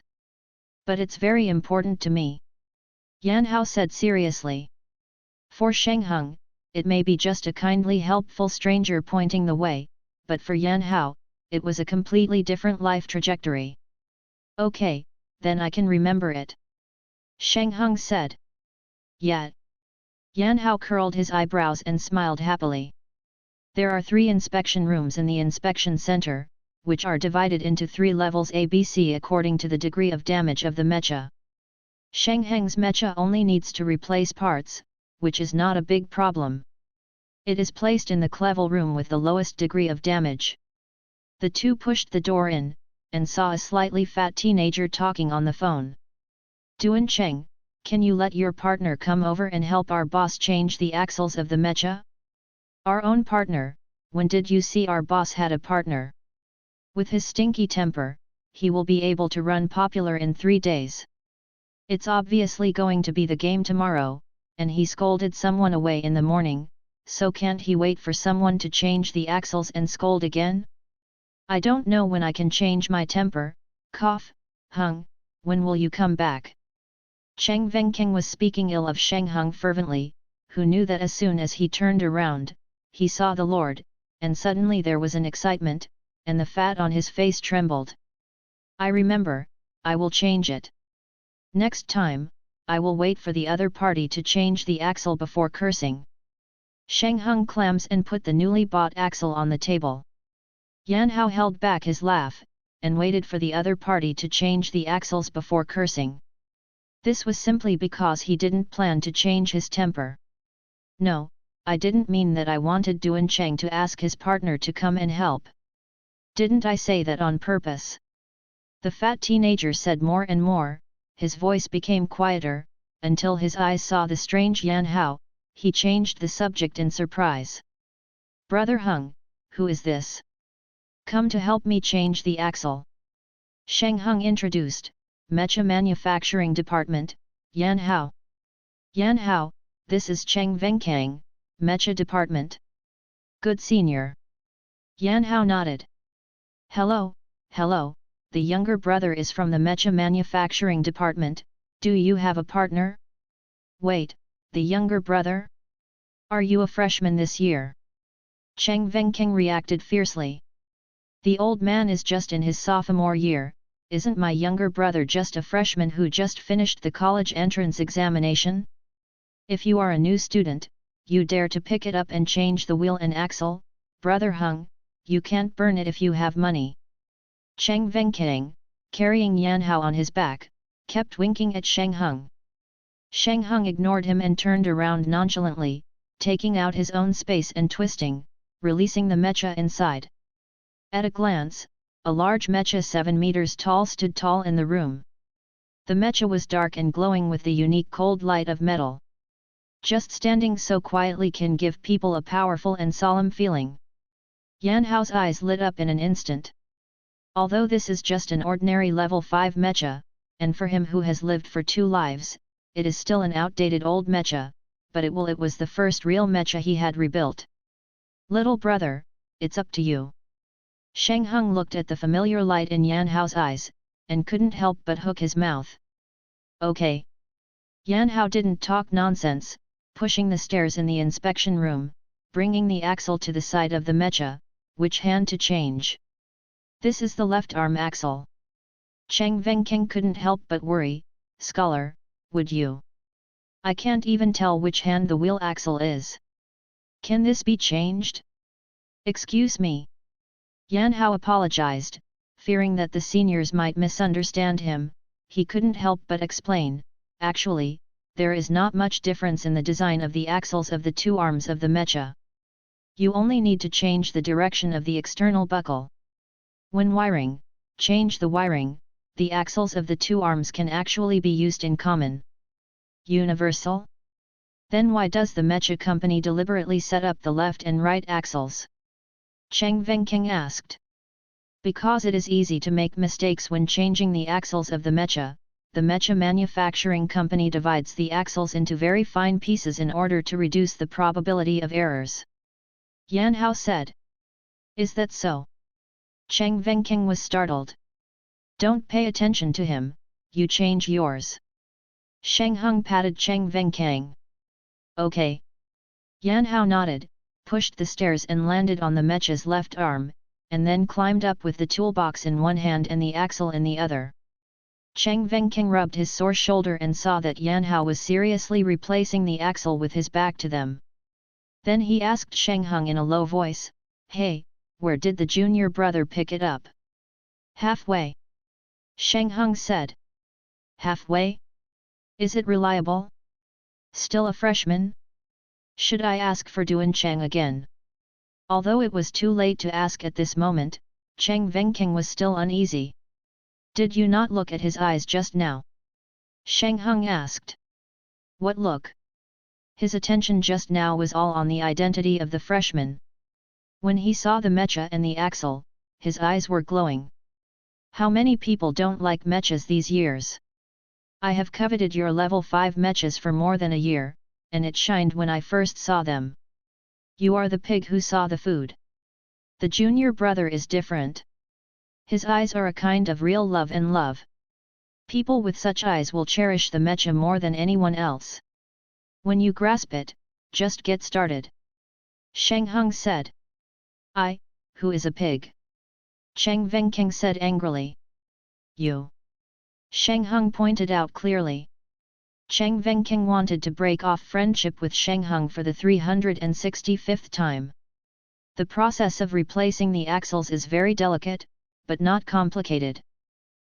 But it's very important to me. Yan Hao said seriously. For Sheng Heng, it may be just a kindly helpful stranger pointing the way, but for Yan Hao, it was a completely different life trajectory. Okay, then I can remember it. Sheng Heng said. Yeah. Yan Hao curled his eyebrows and smiled happily. There are 3 inspection rooms in the inspection center, which are divided into 3 levels ABC according to the degree of damage of the mecha. Sheng Heng's mecha only needs to replace parts, which is not a big problem. It is placed in the clevel room with the lowest degree of damage. The two pushed the door in, and saw a slightly fat teenager talking on the phone. Duan Cheng, can you let your partner come over and help our boss change the axles of the mecha? Our own partner, when did you see our boss had a partner? With his stinky temper, he will be able to run popular in 3 days. It's obviously going to be the game tomorrow, and he scolded someone away in the morning, so can't he wait for someone to change the axles and scold again? I don't know when I can change my temper. Cough. Hung, when will you come back? Cheng Venking was speaking ill of Sheng Hung fervently, who knew that as soon as he turned around, he saw the Lord, and suddenly there was an excitement, and the fat on his face trembled. I remember, I will change it. Next time, I will wait for the other party to change the axle before cursing. Sheng Hung clams and put the newly bought axle on the table. Yan Hao held back his laugh, and waited for the other party to change the axles before cursing. This was simply because he didn't plan to change his temper. No, I didn't mean that I wanted Duan Cheng to ask his partner to come and help. Didn't I say that on purpose? The fat teenager said more and more, his voice became quieter, until his eyes saw the strange Yan Hao. He changed the subject in surprise. Brother Hung, who is this? Come to help me change the axle. Sheng Hung introduced, Mecha Manufacturing Department, Yan Hao. Yan Hao, this is Cheng Venkang, Mecha Department. Good senior. Yan Hao nodded. Hello, hello, the younger brother is from the Mecha Manufacturing Department, do you have a partner? Wait, the younger brother? Are you a freshman this year? Cheng Venkang reacted fiercely. The old man is just in his sophomore year, isn't my younger brother just a freshman who just finished the college entrance examination? If you are a new student, you dare to pick it up and change the wheel and axle, brother Hung, you can't burn it if you have money. Cheng Venkang, carrying Yan Hao on his back, kept winking at Sheng Hung. Sheng Hung ignored him and turned around nonchalantly, taking out his own space and twisting, releasing the mecha inside. At a glance, a large mecha 7 meters tall stood tall in the room. The mecha was dark and glowing with the unique cold light of metal. Just standing so quietly can give people a powerful and solemn feeling. Yan Hao's eyes lit up in an instant. Although this is just an ordinary level 5 mecha, and for him who has lived for 2 lives, it is still an outdated old mecha, but it was the first real mecha he had rebuilt. Little brother, it's up to you. Sheng Hung looked at the familiar light in Yan Hao's eyes, and couldn't help but hook his mouth. Okay. Yan Hao didn't talk nonsense, pushing the stairs in the inspection room, bringing the axle to the side of the mecha, which hand to change. This is the left arm axle. Cheng Venkang couldn't help but worry, scholar, would you? I can't even tell which hand the wheel axle is. Can this be changed? Excuse me. Yan Hao apologized, fearing that the seniors might misunderstand him. He couldn't help but explain, actually, there is not much difference in the design of the axles of the 2 arms of the mecha. You only need to change the direction of the external buckle. When wiring, change the wiring, the axles of the 2 arms can actually be used in common. Universal? Then why does the mecha company deliberately set up the left and right axles? Cheng Venkang asked. Because it is easy to make mistakes when changing the axles of the mecha manufacturing company divides the axles into very fine pieces in order to reduce the probability of errors. Yan Hao said. Is that so? Cheng Venkang was startled. Don't pay attention to him, you change yours. Sheng Hung patted Cheng Venkang. Okay. Yan Hao nodded, pushed the stairs and landed on the mecha's left arm, and then climbed up with the toolbox in one hand and the axle in the other. Cheng Venkang rubbed his sore shoulder and saw that Yan Hao was seriously replacing the axle with his back to them. Then he asked Sheng Hung in a low voice, Hey, where did the junior brother pick it up? Halfway. Sheng Hung said. Halfway? Is it reliable? Still a freshman? Should I ask for Duan Cheng again? Although it was too late to ask at this moment, Cheng Venkang was still uneasy. Did you not look at his eyes just now? Sheng Hung asked. What look? His attention just now was all on the identity of the freshman. When he saw the mecha and the axle, his eyes were glowing. How many people don't like mechas these years? I have coveted your level 5 mechas for more than a year, and it shined when I first saw them. You are the pig who saw the food. The junior brother is different. His eyes are a kind of real love and love. People with such eyes will cherish the mecha more than anyone else. When you grasp it, just get started. Sheng Heng said. Who is a pig? Cheng Venking said angrily. You. Sheng Heng pointed out clearly. Cheng Venking wanted to break off friendship with Sheng Heng for the 365th time. The process of replacing the axles is very delicate, but not complicated.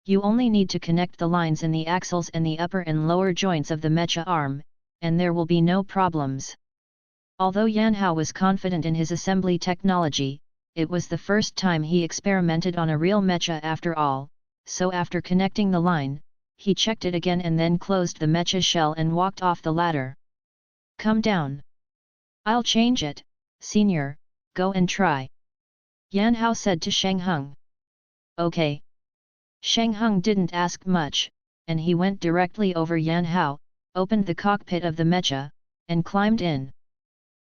You only need to connect the lines in the axles and the upper and lower joints of the mecha arm, and there will be no problems. Although Yan Hao was confident in his assembly technology, it was the first time he experimented on a real mecha after all, so after connecting the line, he checked it again and then closed the mecha shell and walked off the ladder. Come down. I'll change it, senior, go and try. Yan Hao said to Sheng Heng. Okay. Sheng Heng didn't ask much, and he went directly over Yan Hao, opened the cockpit of the mecha, and climbed in.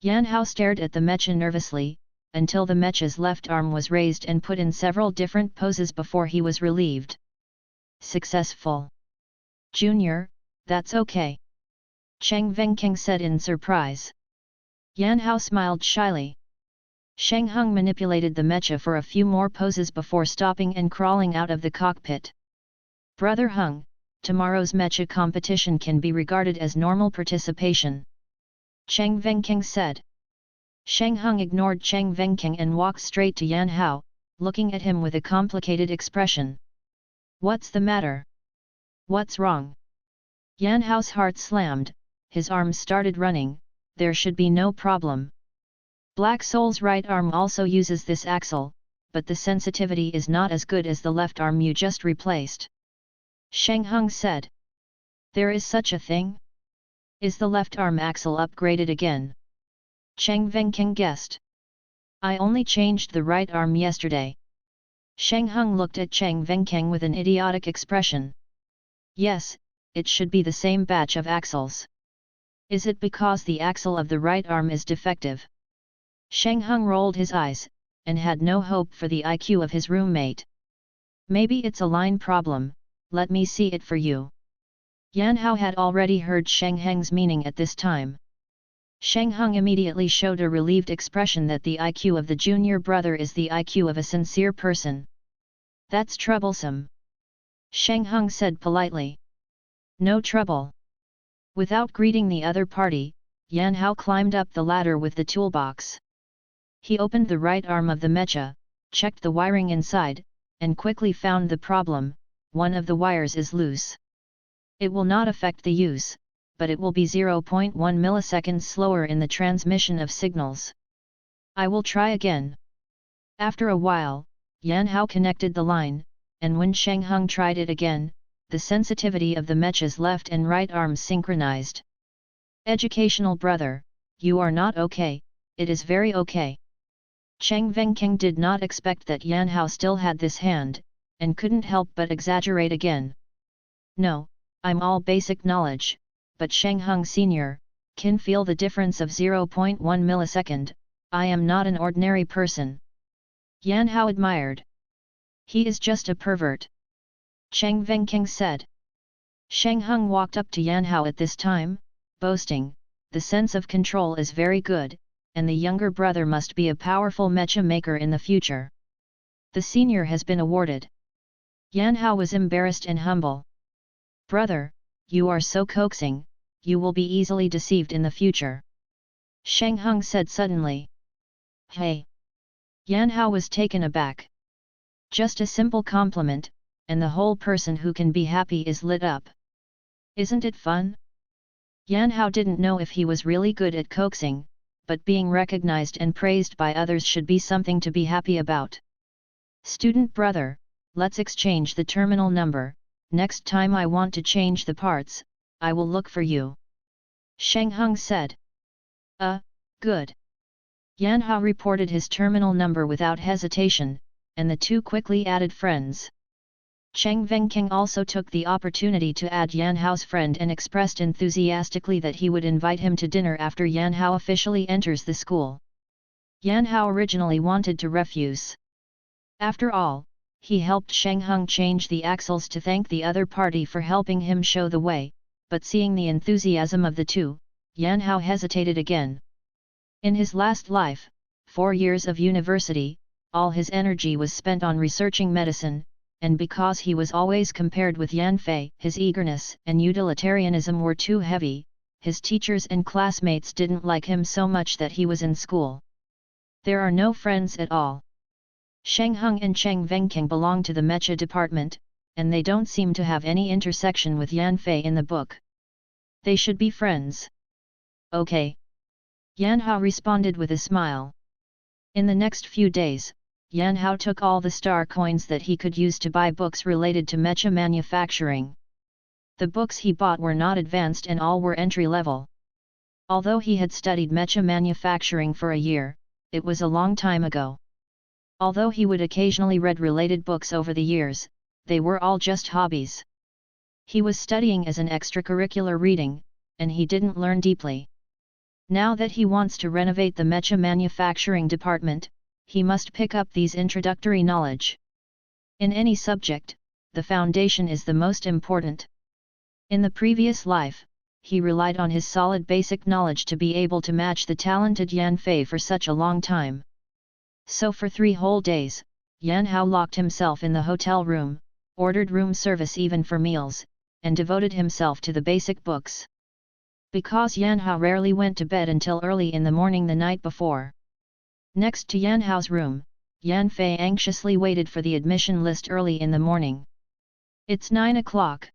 Yan Hao stared at the mecha nervously, until the mecha's left arm was raised and put in several different poses before he was relieved. Successful. Junior, that's okay. Cheng Venking said in surprise. Yan Hao smiled shyly. Sheng Heng manipulated the mecha for a few more poses before stopping and crawling out of the cockpit. Brother Heng, tomorrow's mecha competition can be regarded as normal participation. Cheng Venking said. Sheng Heng ignored Cheng Venking and walked straight to Yan Hao, looking at him with a complicated expression. What's the matter? What's wrong? Yan Hao's heart slammed, his arms started running, there should be no problem. Black Soul's right arm also uses this axle, but the sensitivity is not as good as the left arm you just replaced. Sheng Heng said. There is such a thing? Is the left arm axle upgraded again? Cheng Venking guessed. I only changed the right arm yesterday. Sheng Heng looked at Cheng Venking with an idiotic expression. Yes, it should be the same batch of axles. Is it because the axle of the right arm is defective? Sheng Heng rolled his eyes, and had no hope for the IQ of his roommate. Maybe it's a line problem, let me see it for you. Yan Hao had already heard Sheng Heng's meaning at this time. Sheng Heng immediately showed a relieved expression that the IQ of the junior brother is the IQ of a sincere person. That's troublesome. Sheng Heng said politely. No trouble. Without greeting the other party, Yan Hao climbed up the ladder with the toolbox. He opened the right arm of the mecha, checked the wiring inside, and quickly found the problem, one of the wires is loose. It will not affect the use, but it will be 0.1 milliseconds slower in the transmission of signals. I will try again. After a while, Yan Hao connected the line, and when Sheng Heng tried it again, the sensitivity of the mecha's left and right arms synchronized. Educational brother, you are not okay, it is very okay. Cheng Venking did not expect that Yan Hao still had this hand, and couldn't help but exaggerate again. No, I'm all basic knowledge, but Sheng Heng Sr. can feel the difference of 0.1 millisecond, I am not an ordinary person. Yan Hao admired. He is just a pervert. Cheng Venking said. Sheng Heng walked up to Yan Hao at this time, boasting, the sense of control is very good, and the younger brother must be a powerful mecha maker in the future. The senior has been awarded. Yan Hao was embarrassed and humble. Brother, you are so coaxing, you will be easily deceived in the future. Sheng Heng said suddenly. Hey! Yan Hao was taken aback. Just a simple compliment, and the whole person who can be happy is lit up. Isn't it fun? Yan Hao didn't know if he was really good at coaxing, but being recognized and praised by others should be something to be happy about. Student brother, let's exchange the terminal number, next time I want to change the parts, I will look for you. Sheng Heng said. Good. Yan Hao reported his terminal number without hesitation, and the two quickly added friends. Cheng Vengking also took the opportunity to add Yan Hao's friend and expressed enthusiastically that he would invite him to dinner after Yan Hao officially enters the school. Yan Hao originally wanted to refuse. After all, he helped Sheng Heng change the axles to thank the other party for helping him show the way, but seeing the enthusiasm of the two, Yan Hao hesitated again. In his last life, 4 years of university, all his energy was spent on researching medicine, and because he was always compared with Yan Fei, his eagerness and utilitarianism were too heavy, his teachers and classmates didn't like him so much that he was in school. There are no friends at all. Sheng Heng and Cheng Vengking belong to the mecha department, and they don't seem to have any intersection with Yan Fei in the book. They should be friends. Okay. Yan Hao responded with a smile. In the next few days, Yan Hao took all the star coins that he could use to buy books related to mecha manufacturing. The books he bought were not advanced and all were entry-level. Although he had studied mecha manufacturing for a year, it was a long time ago. Although he would occasionally read related books over the years, they were all just hobbies. He was studying as an extracurricular reading, and he didn't learn deeply. Now that he wants to renovate the mecha manufacturing department, he must pick up these introductory knowledge. In any subject, the foundation is the most important. In the previous life, he relied on his solid basic knowledge to be able to match the talented Yan Fei for such a long time. So for 3 whole days, Yan Hao locked himself in the hotel room, ordered room service even for meals, and devoted himself to the basic books. Because Yan Hao rarely went to bed until early in the morning the night before. Next to Yan Hao's room, Yan Fei anxiously waited for the admission list early in the morning. It's 9 o'clock.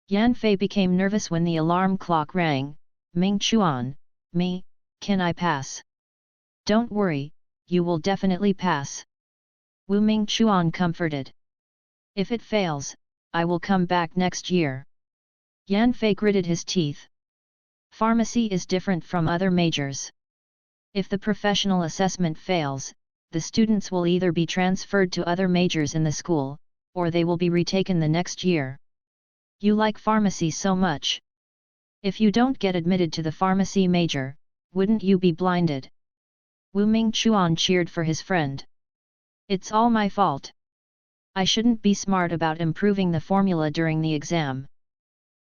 Yan Fei became nervous when the alarm clock rang. Ming Chuan, me, can I pass? Don't worry, you will definitely pass. Wu Ming Chuan comforted. If it fails, I will come back next year. Yan Fei gritted his teeth. Pharmacy is different from other majors. If the professional assessment fails, the students will either be transferred to other majors in the school, or they will be retaken the next year. You like pharmacy so much. If you don't get admitted to the pharmacy major, wouldn't you be blinded? Wu Ming Chuan cheered for his friend. It's all my fault. I shouldn't be smart about improving the formula during the exam.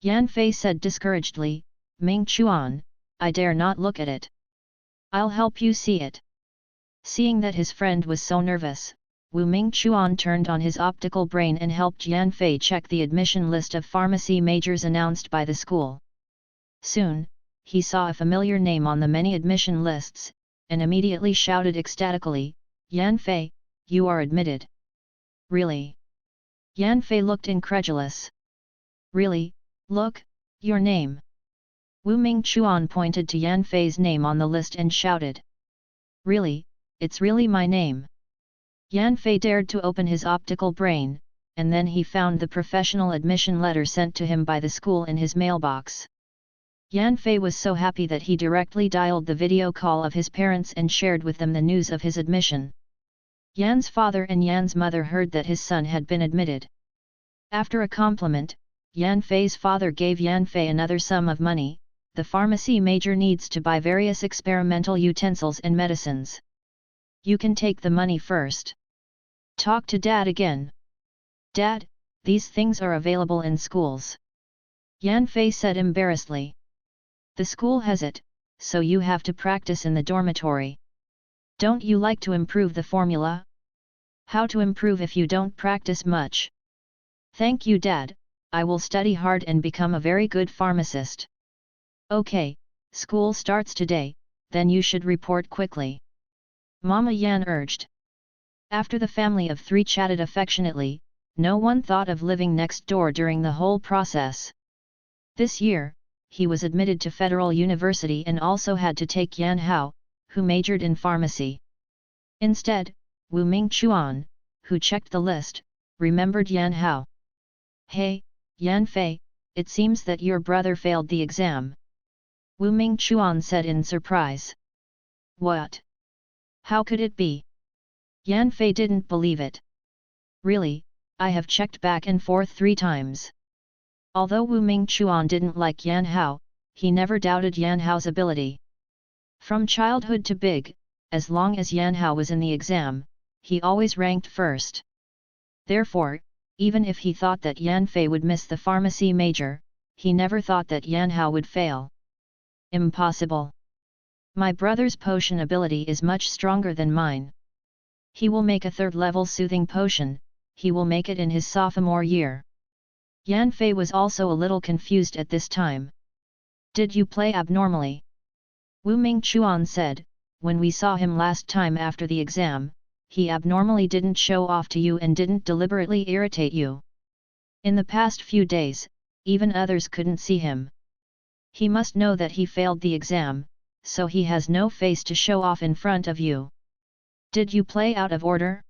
Yan Fei said discouragedly, Ming Chuan, I dare not look at it. I'll help you see it. Seeing that his friend was so nervous, Wu Ming Chuan turned on his optical brain and helped Yan Fei check the admission list of pharmacy majors announced by the school. Soon, he saw a familiar name on the many admission lists, and immediately shouted ecstatically, Yan Fei, you are admitted. Really? Yan Fei looked incredulous. Really, look, your name. Wu Ming Chuan pointed to Yan Fei's name on the list and shouted. Really, it's really my name. Yan Fei dared to open his optical brain, and then he found the professional admission letter sent to him by the school in his mailbox. Yan Fei was so happy that he directly dialed the video call of his parents and shared with them the news of his admission. Yan's father and Yan's mother heard that his son had been admitted. After a compliment, Yan Fei's father gave Yan Fei another sum of money. The pharmacy major needs to buy various experimental utensils and medicines. You can take the money first. Talk to Dad again. Dad, these things are available in schools. Yan Fei said embarrassedly. The school has it, so you have to practice in the dormitory. Don't you like to improve the formula? How to improve if you don't practice much? Thank you, Dad, I will study hard and become a very good pharmacist. Okay, school starts today, then you should report quickly. Mama Yan urged. After the family of 3 chatted affectionately, no one thought of living next door during the whole process. This year, he was admitted to Federal University and also had to take Yan Hao, who majored in pharmacy. Instead, Wu Ming Chuan, who checked the list, remembered Yan Hao. Hey, Yan Fei, it seems that your brother failed the exam. Wu Ming Chuan said in surprise. What? How could it be? Yan Fei didn't believe it. Really, I have checked back and forth 3 times. Although Wu Mingchuan didn't like Yan Hao, he never doubted Yan Hao's ability. From childhood to big, as long as Yan Hao was in the exam, he always ranked first. Therefore, even if he thought that Yan Fei would miss the pharmacy major, he never thought that Yan Hao would fail. Impossible. My brother's potion ability is much stronger than mine. He will make a 3rd-level soothing potion, he will make it in his sophomore year. Yan Fei was also a little confused at this time. Did you play abnormally? Wu Mingchuan said, when we saw him last time after the exam, he abnormally didn't show off to you and didn't deliberately irritate you. In the past few days, even others couldn't see him. He must know that he failed the exam, so he has no face to show off in front of you. Did you play out of order?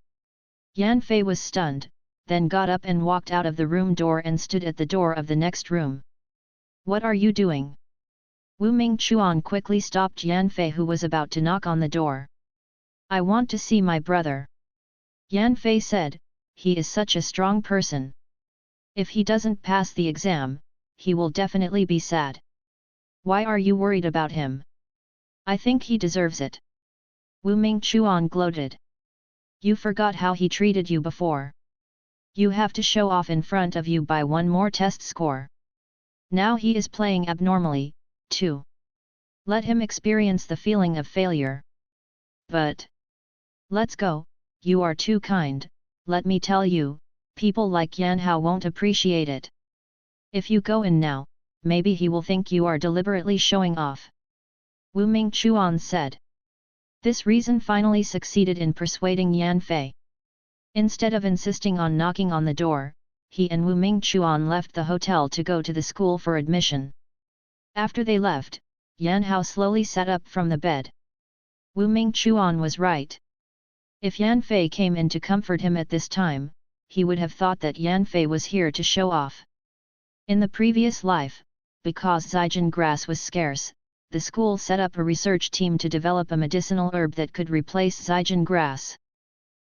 Yan Fei was stunned, then got up and walked out of the room door and stood at the door of the next room. What are you doing? Wu Mingchuan quickly stopped Yan Fei, who was about to knock on the door. I want to see my brother. Yan Fei said, he is such a strong person. If he doesn't pass the exam, he will definitely be sad. Why are you worried about him? I think he deserves it. Wu Mingchuan gloated. You forgot how he treated you before. You have to show off in front of you by 1 more test score. Now he is playing abnormally, too. Let him experience the feeling of failure. But let's go, you are too kind, let me tell you, people like Yan Hao won't appreciate it. If you go in now, maybe he will think you are deliberately showing off. Wu Mingchuan said. This reason finally succeeded in persuading Yan Fei. Instead of insisting on knocking on the door, he and Wu Mingchuan left the hotel to go to the school for admission. After they left, Yan Hao slowly sat up from the bed. Wu Mingchuan was right. If Yan Fei came in to comfort him at this time, he would have thought that Yan Fei was here to show off. In the previous life, because Zijin grass was scarce, the school set up a research team to develop a medicinal herb that could replace Zijin grass.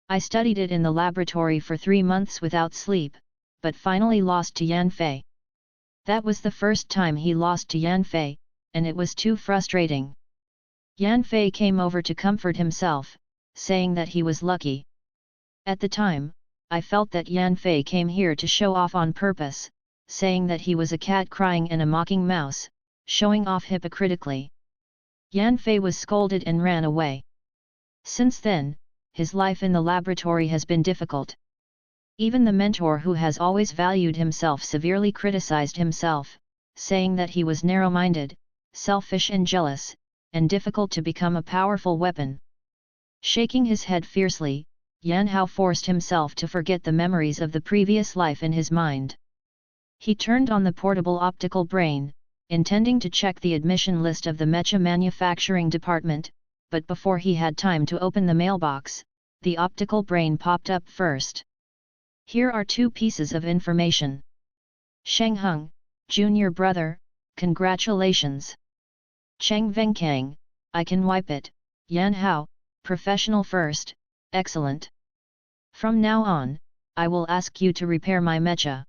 I studied it in the laboratory for 3 months without sleep, but finally lost to Yan Fei. That was the first time he lost to Yan Fei, and it was too frustrating. Yan Fei came over to comfort himself, saying that he was lucky. At the time, I felt that Yan Fei came here to show off on purpose, saying that he was a cat crying and a mocking mouse, showing off hypocritically. Yan Fei was scolded and ran away. Since then, his life in the laboratory has been difficult. Even the mentor who has always valued himself severely criticized himself, saying that he was narrow-minded, selfish and jealous, and difficult to become a powerful weapon. Shaking his head fiercely, Yan Hao forced himself to forget the memories of the previous life in his mind. He turned on the portable optical brain, intending to check the admission list of the mecha manufacturing department, but before he had time to open the mailbox, the optical brain popped up first. Here are 2 pieces of information. Sheng Heng, junior brother, congratulations. Cheng Venkang, I can wipe it. Yan Hao, professional first, excellent. From now on, I will ask you to repair my mecha.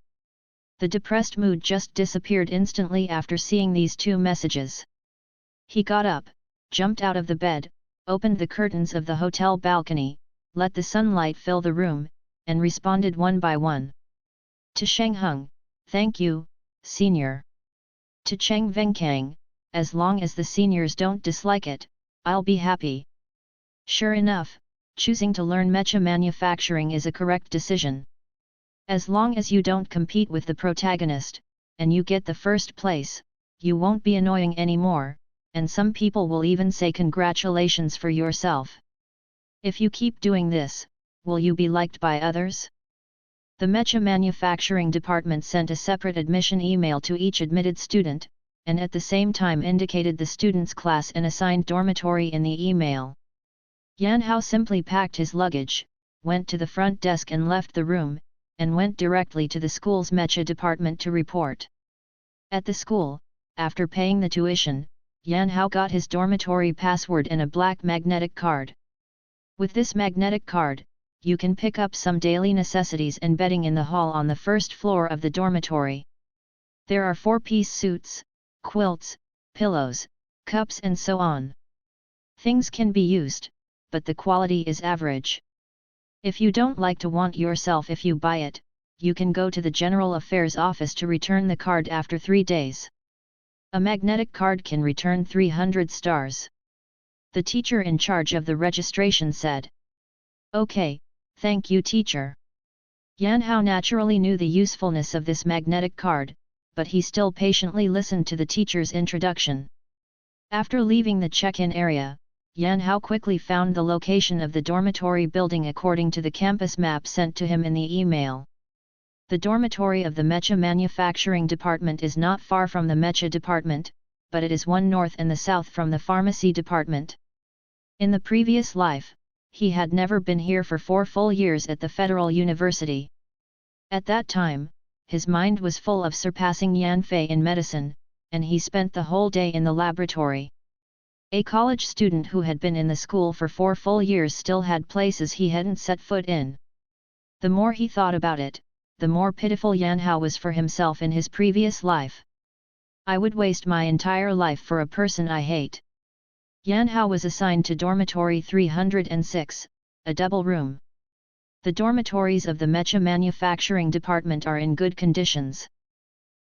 The depressed mood just disappeared instantly after seeing these 2 messages. He got up, jumped out of the bed, opened the curtains of the hotel balcony, let the sunlight fill the room, and responded one by one. To Sheng Heng, thank you, senior. To Cheng Venkang, as long as the seniors don't dislike it, I'll be happy. Sure enough, choosing to learn mecha manufacturing is a correct decision. As long as you don't compete with the protagonist, and you get the first place, you won't be annoying anymore, and some people will even say congratulations for yourself. If you keep doing this, will you be liked by others? The mecha manufacturing department sent a separate admission email to each admitted student, and at the same time indicated the student's class and assigned dormitory in the email. Yan Hao simply packed his luggage, went to the front desk and left the room, and went directly to the school's mecha department to report. At the school, after paying the tuition, Yan Hao got his dormitory password and a black magnetic card. With this magnetic card, you can pick up some daily necessities and bedding in the hall on the first floor of the dormitory. There are 4-piece suits, quilts, pillows, cups and so on. Things can be used, but the quality is average. If you don't like to want yourself if you buy it, you can go to the General Affairs office to return the card after 3 days. A magnetic card can return 300 stars. The teacher in charge of the registration said. Okay, thank you teacher. Yan Hao naturally knew the usefulness of this magnetic card, but he still patiently listened to the teacher's introduction. After leaving the check-in area, Yan Hao quickly found the location of the dormitory building according to the campus map sent to him in the email. The dormitory of the Mecha Manufacturing Department is not far from the Mecha Department, but it is one north and the south from the Pharmacy Department. In the previous life, he had never been here for 4 full years at the Federal University. At that time, his mind was full of surpassing Yan Fei in medicine, and he spent the whole day in the laboratory. A college student who had been in the school for 4 full years still had places he hadn't set foot in. The more he thought about it, the more pitiful Yan Hao was for himself in his previous life. I would waste my entire life for a person I hate. Yan Hao was assigned to dormitory 306, a double room. The dormitories of the Mecha Manufacturing Department are in good conditions.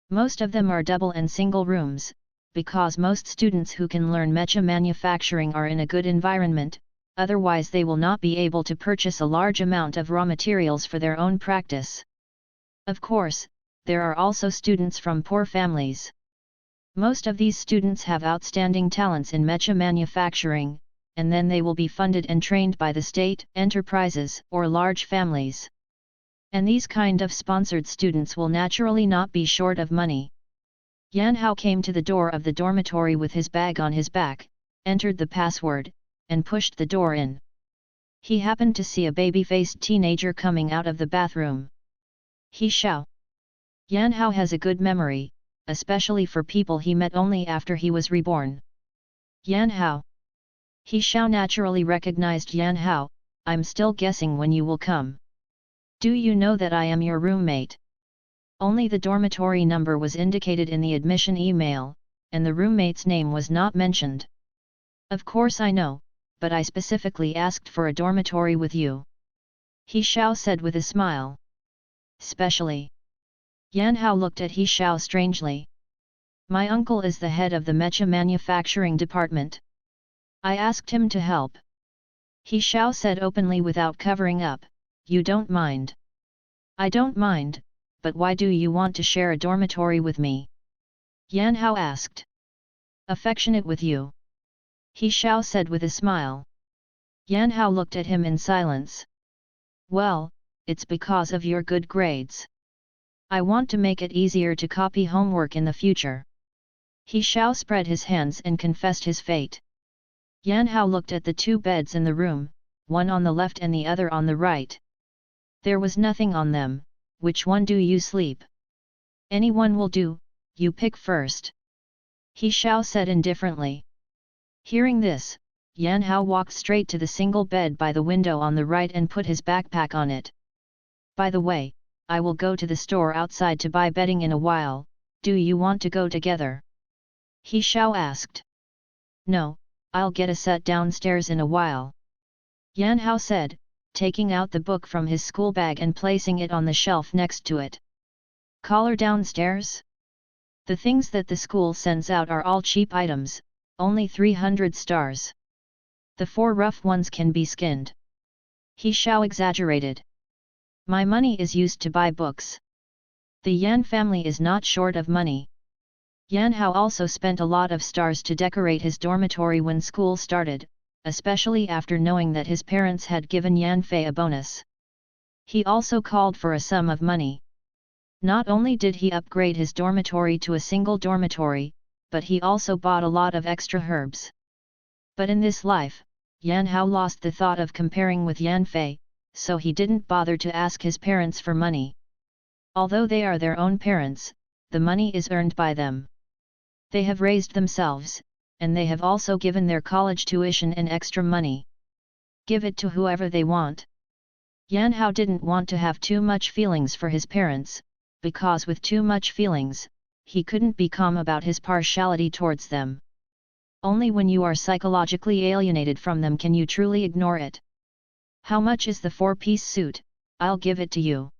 Most of them are double and single rooms, because most students who can learn mecha manufacturing are in a good environment, otherwise they will not be able to purchase a large amount of raw materials for their own practice. Of course, there are also students from poor families. Most of these students have outstanding talents in mecha manufacturing, and then they will be funded and trained by the state, enterprises, or large families. And these kind of sponsored students will naturally not be short of money. Yan Hao came to the door of the dormitory with his bag on his back, entered the password, and pushed the door in. He happened to see a baby-faced teenager coming out of the bathroom. He Xiao. Yan Hao has a good memory, especially for people he met only after he was reborn. Yan Hao. He Xiao naturally recognized Yan Hao. I'm still guessing when you will come. Do you know that I am your roommate? Only the dormitory number was indicated in the admission email, and the roommate's name was not mentioned. Of course I know, but I specifically asked for a dormitory with you. He Xiao said with a smile. Specially. Yan Hao looked at He Xiao strangely. My uncle is the head of the Mecha Manufacturing Department. I asked him to help. He Xiao said openly without covering up, you don't mind. I don't mind, but why do you want to share a dormitory with me? Yan Hao asked. Affectionate with you. He Xiao said with a smile. Yan Hao looked at him in silence. Well, it's because of your good grades. I want to make it easier to copy homework in the future. He Xiao spread his hands and confessed his fate. Yan Hao looked at the 2 beds in the room, one on the left and the other on the right. There was nothing on them. Which one do you sleep? Anyone will do, you pick first. He Xiao said indifferently. Hearing this, Yan Hao walked straight to the single bed by the window on the right and put his backpack on it. By the way, I will go to the store outside to buy bedding in a while, do you want to go together? He Xiao asked. No, I'll get a set downstairs in a while. Yan Hao said, taking out the book from his school bag and placing it on the shelf next to it. Collar downstairs? The things that the school sends out are all cheap items, only 300 stars. The 4 rough ones can be skinned. He Xiao exaggerated. My money is used to buy books. The Yan family is not short of money. Yan Hao also spent a lot of stars to decorate his dormitory when school started, especially after knowing that his parents had given Yan Fei a bonus. He also called for a sum of money. Not only did he upgrade his dormitory to a single dormitory, but he also bought a lot of extra herbs. But in this life, Yan Hao lost the thought of comparing with Yan Fei, so he didn't bother to ask his parents for money. Although they are their own parents, the money is earned by them. They have raised themselves, and they have also given their college tuition and extra money. Give it to whoever they want. Yan Hao didn't want to have too much feelings for his parents, because with too much feelings, he couldn't be calm about his partiality towards them. Only when you are psychologically alienated from them can you truly ignore it. How much is the 4-piece suit? I'll give it to you.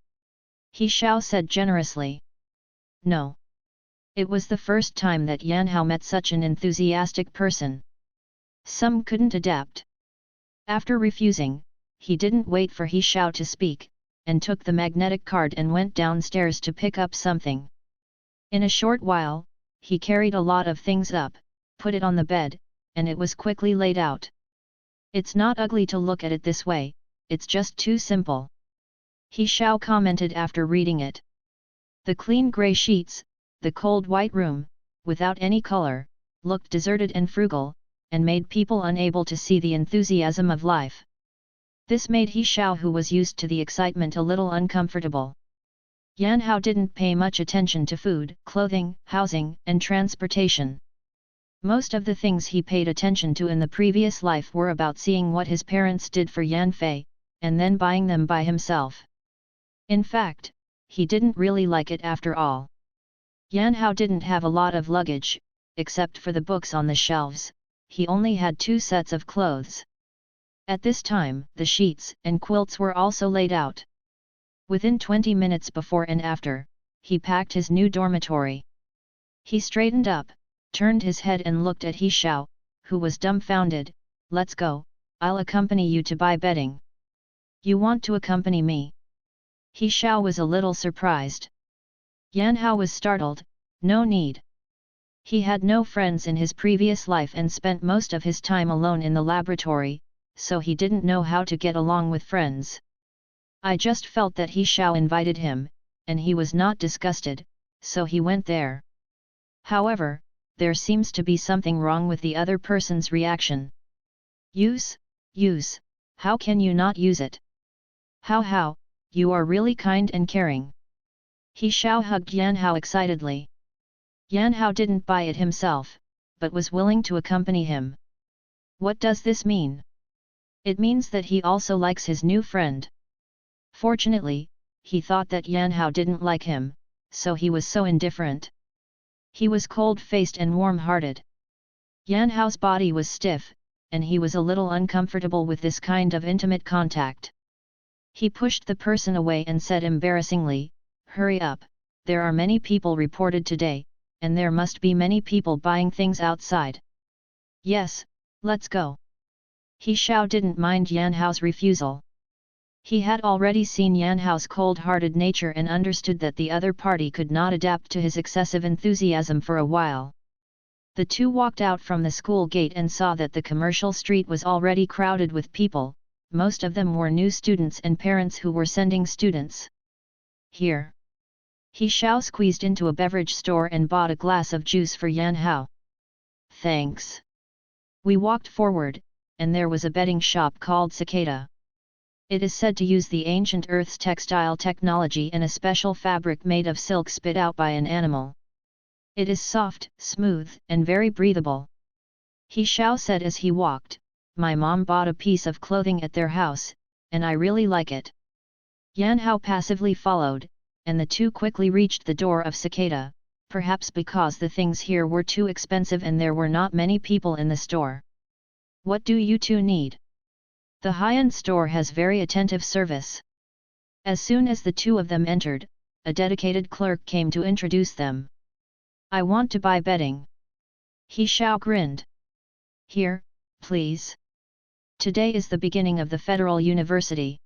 He Xiao said generously. No. It was the first time that Yan Hao met such an enthusiastic person. Some couldn't adapt. After refusing, he didn't wait for He Xiao to speak, and took the magnetic card and went downstairs to pick up something. In a short while, he carried a lot of things up, put it on the bed, and it was quickly laid out. It's not ugly to look at it this way, it's just too simple. He Xiao commented after reading it. The clean grey sheets, the cold white room, without any color, looked deserted and frugal, and made people unable to see the enthusiasm of life. This made He Xiao, who was used to the excitement, a little uncomfortable. Yan Hao didn't pay much attention to food, clothing, housing, and transportation. Most of the things he paid attention to in the previous life were about seeing what his parents did for Yan Fei, and then buying them by himself. In fact, he didn't really like it after all. Yan Hao didn't have a lot of luggage, except for the books on the shelves. He only had 2 sets of clothes. At this time, the sheets and quilts were also laid out. Within 20 minutes before and after, he packed his new dormitory. He straightened up, turned his head and looked at He Xiao, who was dumbfounded. Let's go, I'll accompany you to buy bedding. You want to accompany me? He Xiao was a little surprised. Yan Hao was startled. No need. He had no friends in his previous life and spent most of his time alone in the laboratory, so he didn't know how to get along with friends. I just felt that He Xiao invited him, and he was not disgusted, so he went there. However, there seems to be something wrong with the other person's reaction. Use, how can you not use it? How, you are really kind and caring. He Xiao hugged Yan Hao excitedly. Yan Hao didn't buy it himself, but was willing to accompany him. What does this mean? It means that he also likes his new friend. Fortunately, he thought that Yan Hao didn't like him, so he was so indifferent. He was cold-faced and warm-hearted. Yan Hao's body was stiff, and he was a little uncomfortable with this kind of intimate contact. He pushed the person away and said embarrassingly, "Hurry up, there are many people reported today, and there must be many people buying things outside." "Yes, let's go." He Xiao didn't mind Yan Hao's refusal. He had already seen Yan Hao's cold-hearted nature and understood that the other party could not adapt to his excessive enthusiasm for a while. The two walked out from the school gate and saw that the commercial street was already crowded with people. Most of them were new students and parents who were sending students. "Here." He Xiao squeezed into a beverage store and bought a glass of juice for Yan Hao. "Thanks." We walked forward, and there was a bedding shop called Cicada. It is said to use the ancient Earth's textile technology and a special fabric made of silk spit out by an animal. It is soft, smooth, and very breathable. He Xiao said as he walked, "My mom bought a piece of clothing at their house, and I really like it." Yan Hao passively followed, and the two quickly reached the door of Cicada, perhaps because the things here were too expensive and there were not many people in the store. "What do you two need?" The high-end store has very attentive service. As soon as the two of them entered, a dedicated clerk came to introduce them. "I want to buy bedding." He Xiao grinned. "Here, please. Today is the beginning of the Federal University.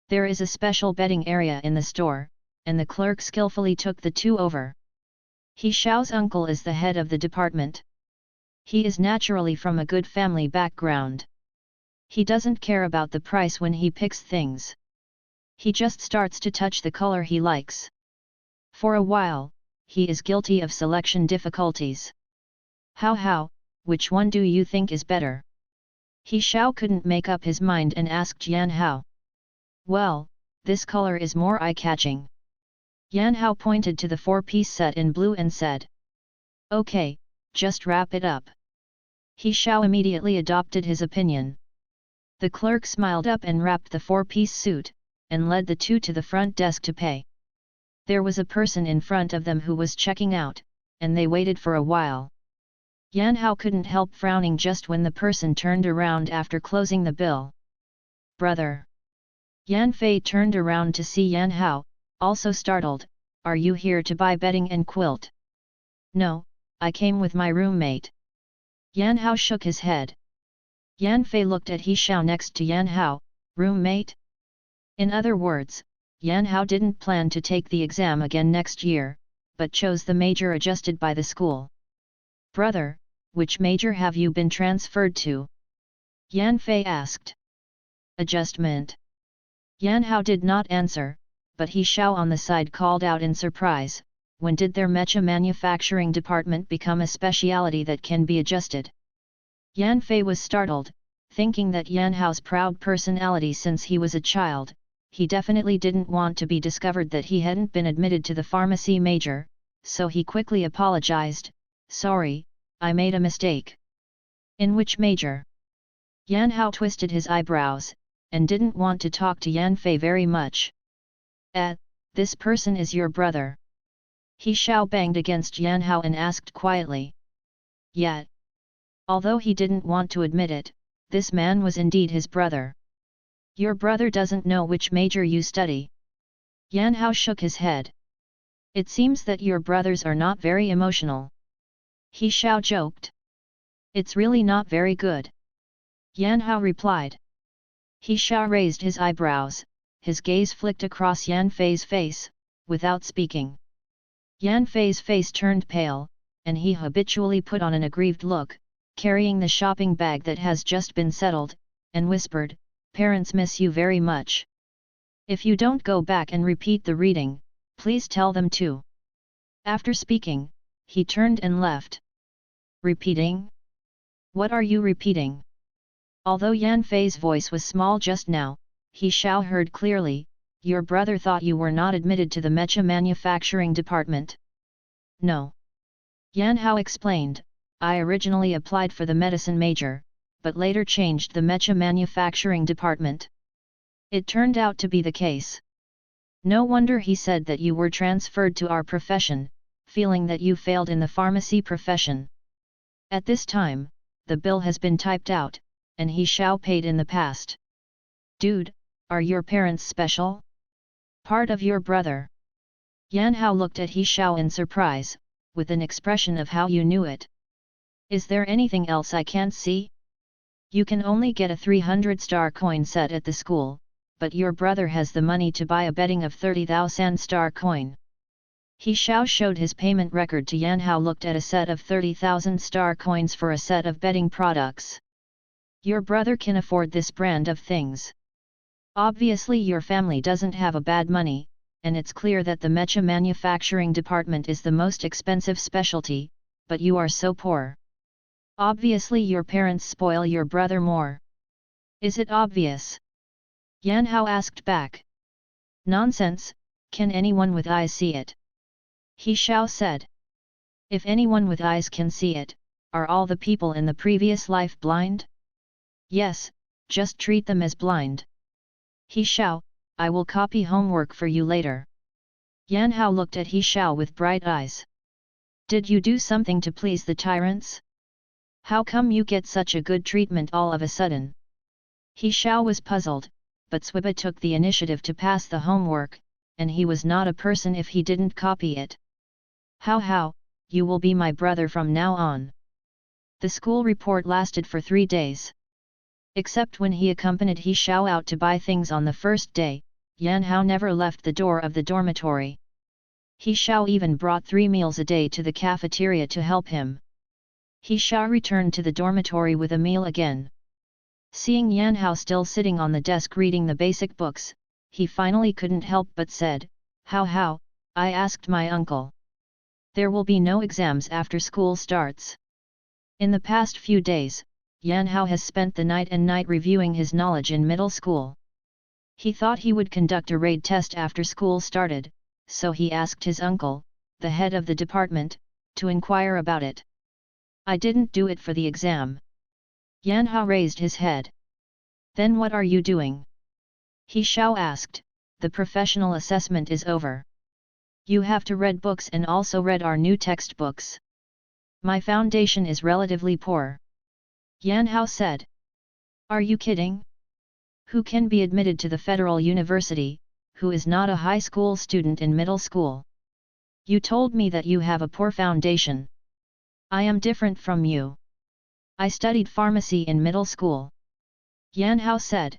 There is a special bedding area in the store," and the clerk skillfully took the two over. He Xiao's uncle is the head of the department. He is naturally from a good family background. He doesn't care about the price when he picks things. He just starts to touch the color he likes. For a while, he is guilty of selection difficulties. How, which one do you think is better?" He Xiao couldn't make up his mind and asked Yan Hao. "Well, this color is more eye-catching." Yan Hao pointed to the 4-piece set in blue and said. "Okay, just wrap it up." He Xiao immediately adopted his opinion. The clerk smiled up and wrapped the 4-piece suit, and led the two to the front desk to pay. There was a person in front of them who was checking out, and they waited for a while. Yan Hao couldn't help frowning just when the person turned around after closing the bill. "Brother!" Yan Fei turned around to see Yan Hao, also startled. "Are you here to buy bedding and quilt?" "No, I came with my roommate." Yan Hao shook his head. Yan Fei looked at He Xiao next to Yan Hao. "Roommate?" In other words, Yan Hao didn't plan to take the exam again next year, but chose the major adjusted by the school. "Brother, which major have you been transferred to?" Yan Fei asked. "Adjustment." Yan Hao did not answer, but He Xiao on the side called out in surprise, "When did their mecha manufacturing department become a speciality that can be adjusted?" Yan Fei was startled, thinking that Yan Hao's proud personality since he was a child, he definitely didn't want to be discovered that he hadn't been admitted to the pharmacy major, so he quickly apologized, "Sorry, I made a mistake." "In which major?" Yan Hao twisted his eyebrows, and didn't want to talk to Yan Fei very much. This person is your brother." He Xiao banged against Yan Hao and asked quietly. Yet, although he didn't want to admit it, this man was indeed his brother. "Your brother doesn't know which major you study." Yan Hao shook his head. "It seems that your brothers are not very emotional." He Xiao joked. "It's really not very good." Yan Hao replied. He Xiao raised his eyebrows, his gaze flicked across Yan Fei's face, without speaking. Yan Fei's face turned pale, and he habitually put on an aggrieved look, carrying the shopping bag that has just been settled, and whispered, "Parents miss you very much. If you don't go back and repeat the reading, please tell them to." After speaking, he turned and left. "Repeating? What are you repeating?" Although Yan Fei's voice was small just now, He Xiao heard clearly, "Your brother thought you were not admitted to the mecha manufacturing department." "No." Yan Hao explained, "I originally applied for the medicine major, but later changed the mecha manufacturing department. It turned out to be the case. No wonder he said that you were transferred to our profession, feeling that you failed in the pharmacy profession." At this time, the bill has been typed out, and He Xiao paid in the past. "Dude, are your parents special? Part of your brother?" Yan Hao looked at He Xiao in surprise, with an expression of "How you knew it? Is there anything else I can't see? You can only get a 300-star coin set at the school, but your brother has the money to buy a betting of 30,000 star coin." He Xiao showed his payment record to Yan Hao, looked at a set of 30,000 star coins for a set of betting products. "Your brother can afford this brand of things. Obviously your family doesn't have a bad money, and it's clear that the mecha manufacturing department is the most expensive specialty, but you are so poor. Obviously your parents spoil your brother more. Is it obvious?" Yan Hao asked back. "Nonsense, can anyone with eyes see it?" He Xiao said. "If anyone with eyes can see it, are all the people in the previous life blind?" "Yes, just treat them as blind." "He Xiao, I will copy homework for you later." Yan Hao looked at He Xiao with bright eyes. "Did you do something to please the tyrants? How come you get such a good treatment all of a sudden?" He Xiao was puzzled, but Swiba took the initiative to pass the homework, and he was not a person if he didn't copy it. How, you will be my brother from now on." The school report lasted for 3 days. Except when he accompanied He Xiao out to buy things on the first day, Yan Hao never left the door of the dormitory. He Xiao even brought 3 meals a day to the cafeteria to help him. He Xiao returned to the dormitory with a meal again. Seeing Yan Hao still sitting on the desk reading the basic books, he finally couldn't help but said, How, I asked my uncle. There will be no exams after school starts." In the past few days, Yan Hao has spent the night and night reviewing his knowledge in middle school. He thought he would conduct a raid test after school started, so he asked his uncle, the head of the department, to inquire about it. "I didn't do it for the exam." Yan Hao raised his head. "Then what are you doing?" He Xiao asked, the professional assessment is over. You have to read books and also read our new textbooks. My foundation is relatively poor. Yan Hao said. Are you kidding? Who can be admitted to the Federal University, who is not a high school student in middle school? You told me that you have a poor foundation. I am different from you. I studied pharmacy in middle school. Yan Hao said.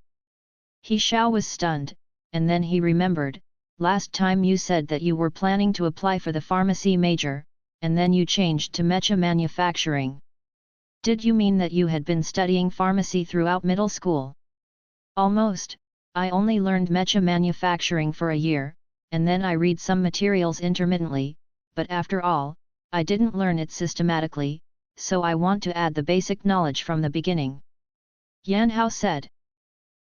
He Xiao was stunned, and then he remembered, last time you said that you were planning to apply for the pharmacy major, and then you changed to mecha manufacturing. Did you mean that you had been studying pharmacy throughout middle school? Almost. I only learned mecha manufacturing for a year, and then I read some materials intermittently, but after all, I didn't learn it systematically, so I want to add the basic knowledge from the beginning. Yan Hao said.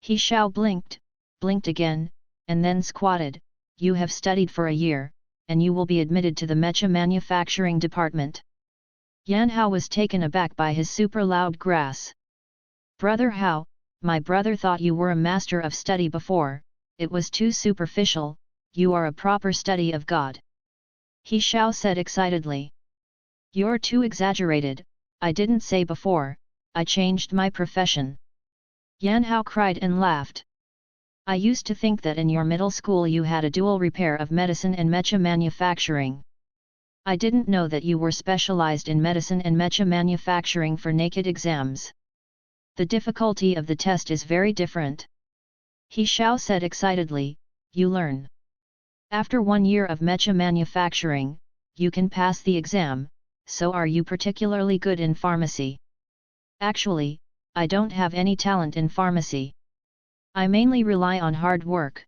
He Xiao blinked again, and then squatted. You have studied for a year, and you will be admitted to the mecha manufacturing department. Yan Hao was taken aback by his super loud grass. Brother Hao, my brother thought you were a master of study before, it was too superficial, you are a proper study of God. He Xiao said excitedly. You're too exaggerated, I didn't say before, I changed my profession. Yan Hao cried and laughed. I used to think that in your middle school you had a dual repair of medicine and mecha manufacturing. I didn't know that you were specialized in medicine and mecha manufacturing for naked exams. The difficulty of the test is very different. He Xiao said excitedly, you learn. After 1 year of mecha manufacturing, you can pass the exam, so are you particularly good in pharmacy? Actually, I don't have any talent in pharmacy. I mainly rely on hard work.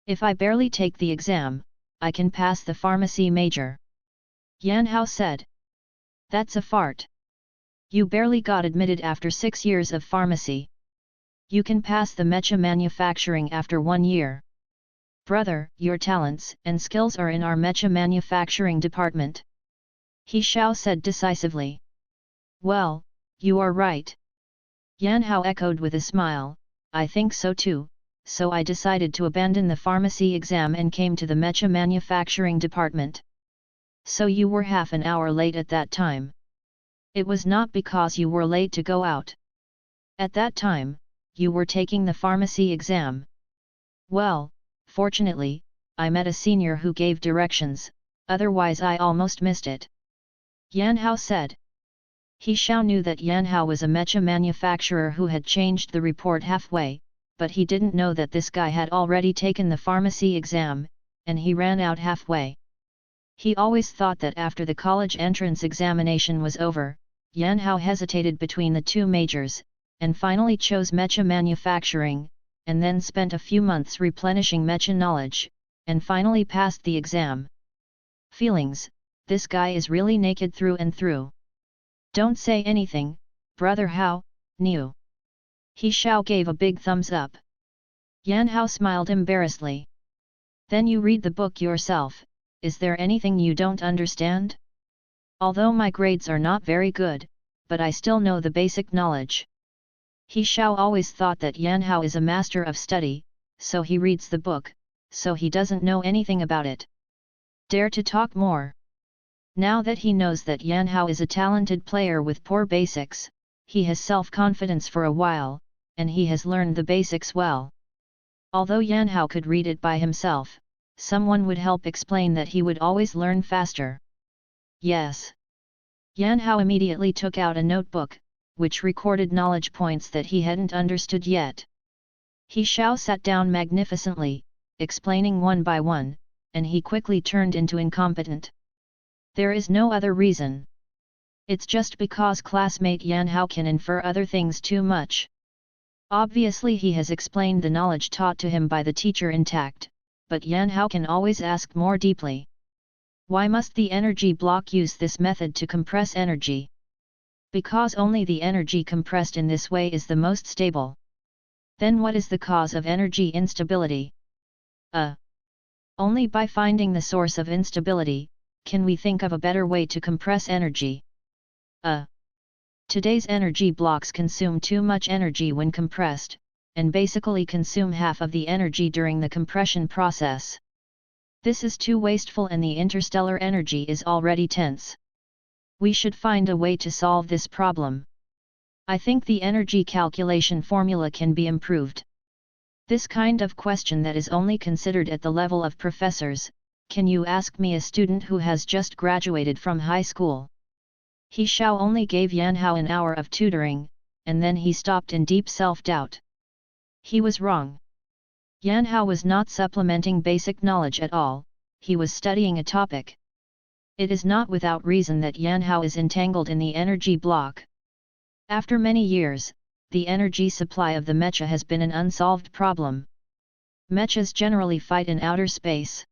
If I barely take the exam, I can pass the pharmacy major. Yan Hao said. That's a fart. You barely got admitted after 6 years of pharmacy. You can pass the mecha manufacturing after 1 year. Brother, your talents and skills are in our mecha manufacturing department. He Xiao said decisively. Well, you are right. Yan Hao echoed with a smile, I think so too, so I decided to abandon the pharmacy exam and came to the mecha manufacturing department. So you were half an hour late at that time. It was not because you were late to go out. At that time, you were taking the pharmacy exam. Well, fortunately, I met a senior who gave directions, otherwise I almost missed it. Yan Hao said. He Xiao knew that Yan Hao was a mecha manufacturer who had changed the report halfway, but he didn't know that this guy had already taken the pharmacy exam, and he ran out halfway. He always thought that after the college entrance examination was over, Yan Hao hesitated between the two majors, and finally chose mecha manufacturing, and then spent a few months replenishing mecha knowledge, and finally passed the exam. Feelings, this guy is really naked through and through. Don't say anything, brother Hao, Niu. He Xiao gave a big thumbs up. Yan Hao smiled embarrassedly. Then you read the book yourself, is there anything you don't understand? Although my grades are not very good, but I still know the basic knowledge. He Xiao always thought that Yan Hao is a master of study, so he reads the book, so he doesn't know anything about it. Dare to talk more. Now that he knows that Yan Hao is a talented player with poor basics, he has self-confidence for a while, and he has learned the basics well. Although Yan Hao could read it by himself, someone would help explain that he would always learn faster. Yes. Yan Hao immediately took out a notebook, which recorded knowledge points that he hadn't understood yet. He Xiao sat down magnificently, explaining one by one, and he quickly turned into incompetent. There is no other reason. It's just because classmate Yan Hao can infer other things too much. Obviously he has explained the knowledge taught to him by the teacher intact, but Yan Hao can always ask more deeply. Why must the energy block use this method to compress energy? Because only the energy compressed in this way is the most stable. Then what is the cause of energy instability? Only by finding the source of instability, can we think of a better way to compress energy. Today's energy blocks consume too much energy when compressed, and basically consume half of the energy during the compression process. This is too wasteful and the interstellar energy is already tense. We should find a way to solve this problem. I think the energy calculation formula can be improved. This kind of question that is only considered at the level of professors, can you ask me, a student who has just graduated from high school? He Xiao only gave Yan Hao an hour of tutoring, and then he stopped in deep self-doubt. He was wrong. Yan Hao was not supplementing basic knowledge at all, he was studying a topic. It is not without reason that Yan Hao is entangled in the energy block. After many years, the energy supply of the mecha has been an unsolved problem. Mechas generally fight in outer space.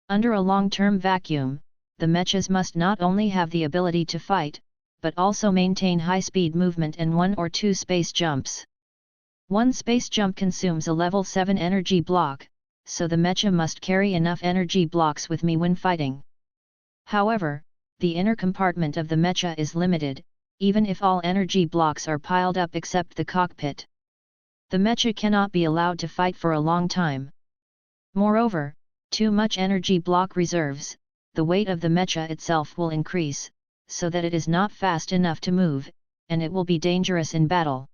Under a long-term vacuum, the mechas must not only have the ability to fight, but also maintain high-speed movement and 1 or 2 space jumps. One space jump consumes a level 7 energy block, so the mecha must carry enough energy blocks with me when fighting. However, the inner compartment of the mecha is limited, even if all energy blocks are piled up except the cockpit. The mecha cannot be allowed to fight for a long time. Moreover, too much energy block reserves, the weight of the mecha itself will increase, so that it is not fast enough to move, and it will be dangerous in battle.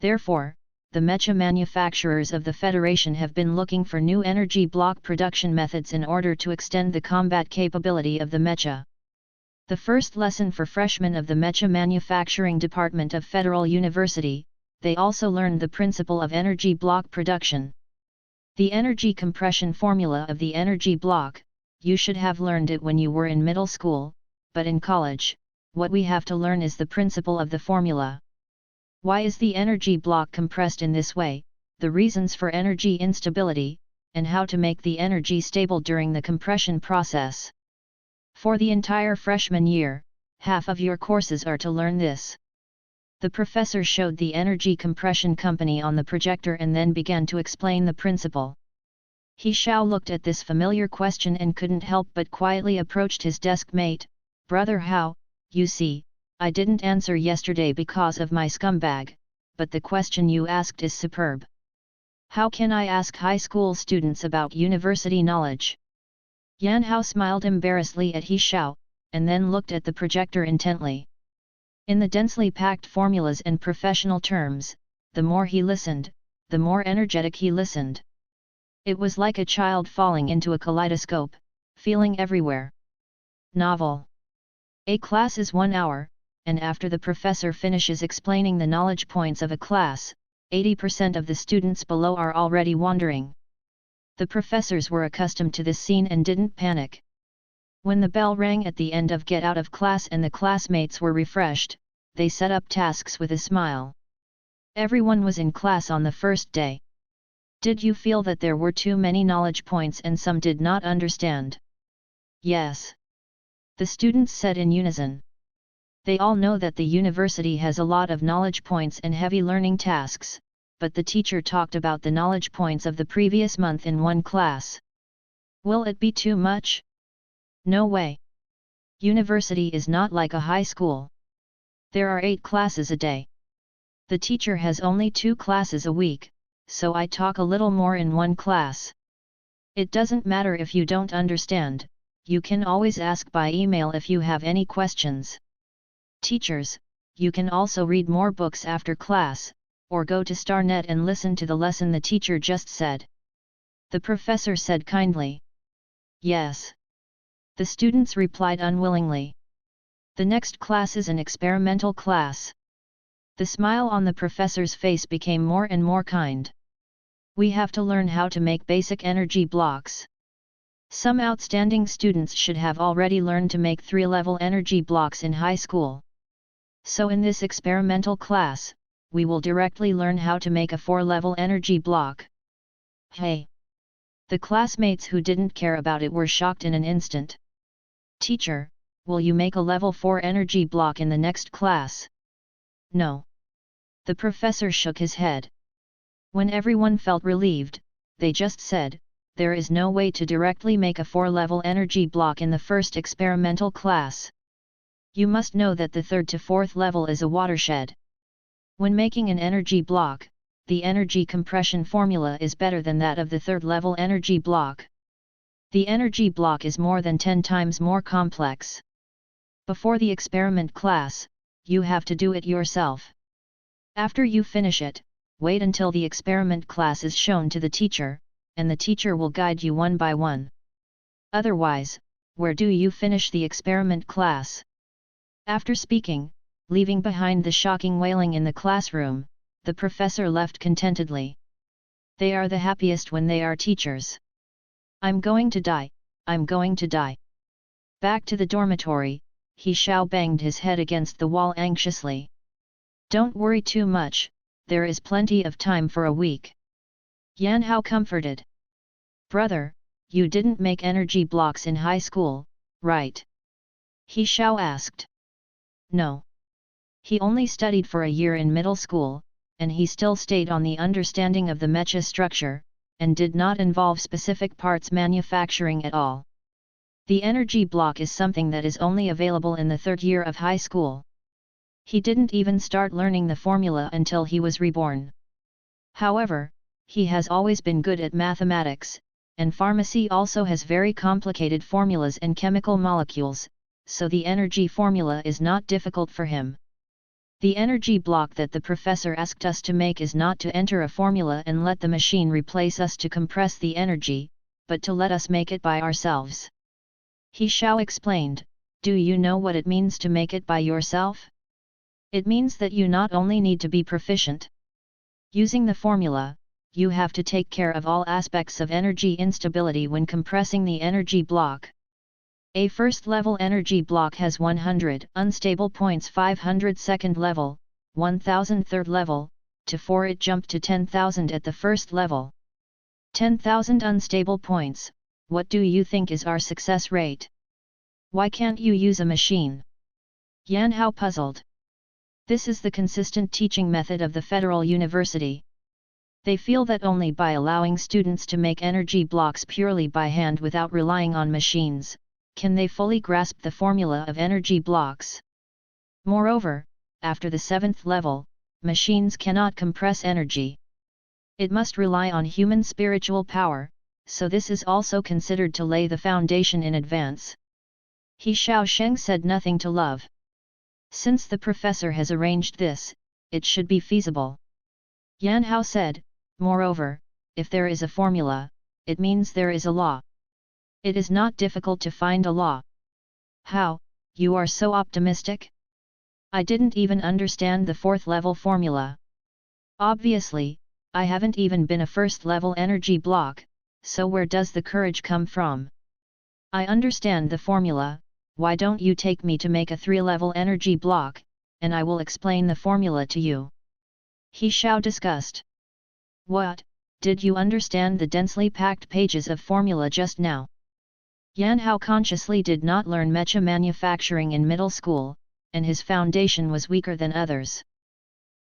Therefore, the mecha manufacturers of the Federation have been looking for new energy block production methods in order to extend the combat capability of the mecha. The first lesson for freshmen of the Mecha Manufacturing Department of Federal University, they also learned the principle of energy block production. The energy compression formula of the energy block, you should have learned it when you were in middle school, but in college, what we have to learn is the principle of the formula. Why is the energy block compressed in this way, the reasons for energy instability, and how to make the energy stable during the compression process. For the entire freshman year, half of your courses are to learn this. The professor showed the energy compression company on the projector and then began to explain the principle. He Xiao looked at this familiar question and couldn't help but quietly approached his desk mate. Brother Hao, you see, I didn't answer yesterday because of my scumbag, but the question you asked is superb. How can I ask high school students about university knowledge? Yan Hao smiled embarrassedly at He Xiao, and then looked at the projector intently. In the densely packed formulas and professional terms, the more he listened, the more energetic he listened. It was like a child falling into a kaleidoscope, feeling everywhere. Novel. A class is 1 hour, and after the professor finishes explaining the knowledge points of a class, 80% of the students below are already wandering. The professors were accustomed to this scene and didn't panic. When the bell rang at the end of get out of class and the classmates were refreshed, they set up tasks with a smile. Everyone was in class on the first day. Did you feel that there were too many knowledge points and some did not understand? Yes. The students said in unison. They all know that the university has a lot of knowledge points and heavy learning tasks, but the teacher talked about the knowledge points of the previous month in one class. Will it be too much? No way. University is not like a high school. There are 8 classes a day. The teacher has only 2 classes a week, so I talk a little more in one class. It doesn't matter if you don't understand, you can always ask by email if you have any questions. Teachers, you can also read more books after class, or go to StarNet and listen to the lesson the teacher just said. The professor said kindly. Yes. The students replied unwillingly. The next class is an experimental class. The smile on the professor's face became more and more kind. We have to learn how to make basic energy blocks. Some outstanding students should have already learned to make 3-level energy blocks in high school. So in this experimental class, we will directly learn how to make a 4-level energy block. Hey! The classmates who didn't care about it were shocked in an instant. Teacher, will you make a level 4 energy block in the next class? No. The professor shook his head. When everyone felt relieved, they just said, there is no way to directly make a 4-level energy block in the first experimental class. You must know that the 3rd to 4th level is a watershed. When making an energy block, the energy compression formula is better than that of the third level energy block. The energy block is more than 10 times more complex. Before the experiment class, you have to do it yourself. After you finish it, wait until the experiment class is shown to the teacher, and the teacher will guide you one by one. Otherwise, where do you finish the experiment class? After speaking, leaving behind the shocking wailing in the classroom, the professor left contentedly. They are the happiest when they are teachers. I'm going to die, I'm going to die. Back to the dormitory, He Xiao banged his head against the wall anxiously. Don't worry too much, there is plenty of time for a week. Yan Hao comforted. Brother, you didn't make energy blocks in high school, right? He Xiao asked. No. He only studied for a year in middle school, and he still stayed on the understanding of the mecha structure, and did not involve specific parts manufacturing at all. The energy block is something that is only available in the third year of high school. He didn't even start learning the formula until he was reborn. However, he has always been good at mathematics, and pharmacy also has very complicated formulas and chemical molecules, so the energy formula is not difficult for him. The energy block that the professor asked us to make is not to enter a formula and let the machine replace us to compress the energy, but to let us make it by ourselves. He Xiao explained, do you know what it means to make it by yourself? It means that you not only need to be proficient. Using the formula, you have to take care of all aspects of energy instability when compressing the energy block. A first-level energy block has 100 unstable points, 500 second level, 1000 third level, to 4 it jumped to 10,000 at the first level. 10,000 unstable points, what do you think is our success rate? Why can't you use a machine? Yan Hao puzzled. This is the consistent teaching method of the Federal University. They feel that only by allowing students to make energy blocks purely by hand without relying on machines, can they fully grasp the formula of energy blocks. Moreover, after the 7th level, machines cannot compress energy. It must rely on human spiritual power, so this is also considered to lay the foundation in advance. He Xiao Sheng said nothing to Love. Since the professor has arranged this, it should be feasible. Yan Hao said, moreover, if there is a formula, it means there is a law. It is not difficult to find a law. How, you are so optimistic? I didn't even understand the 4th level formula. Obviously, I haven't even been a first level energy block, so where does the courage come from? I understand the formula, why don't you take me to make a 3-level energy block, and I will explain the formula to you. He Xiao discussed. What, did you understand the densely packed pages of formula just now? Yan Hao consciously did not learn mecha manufacturing in middle school, and his foundation was weaker than others.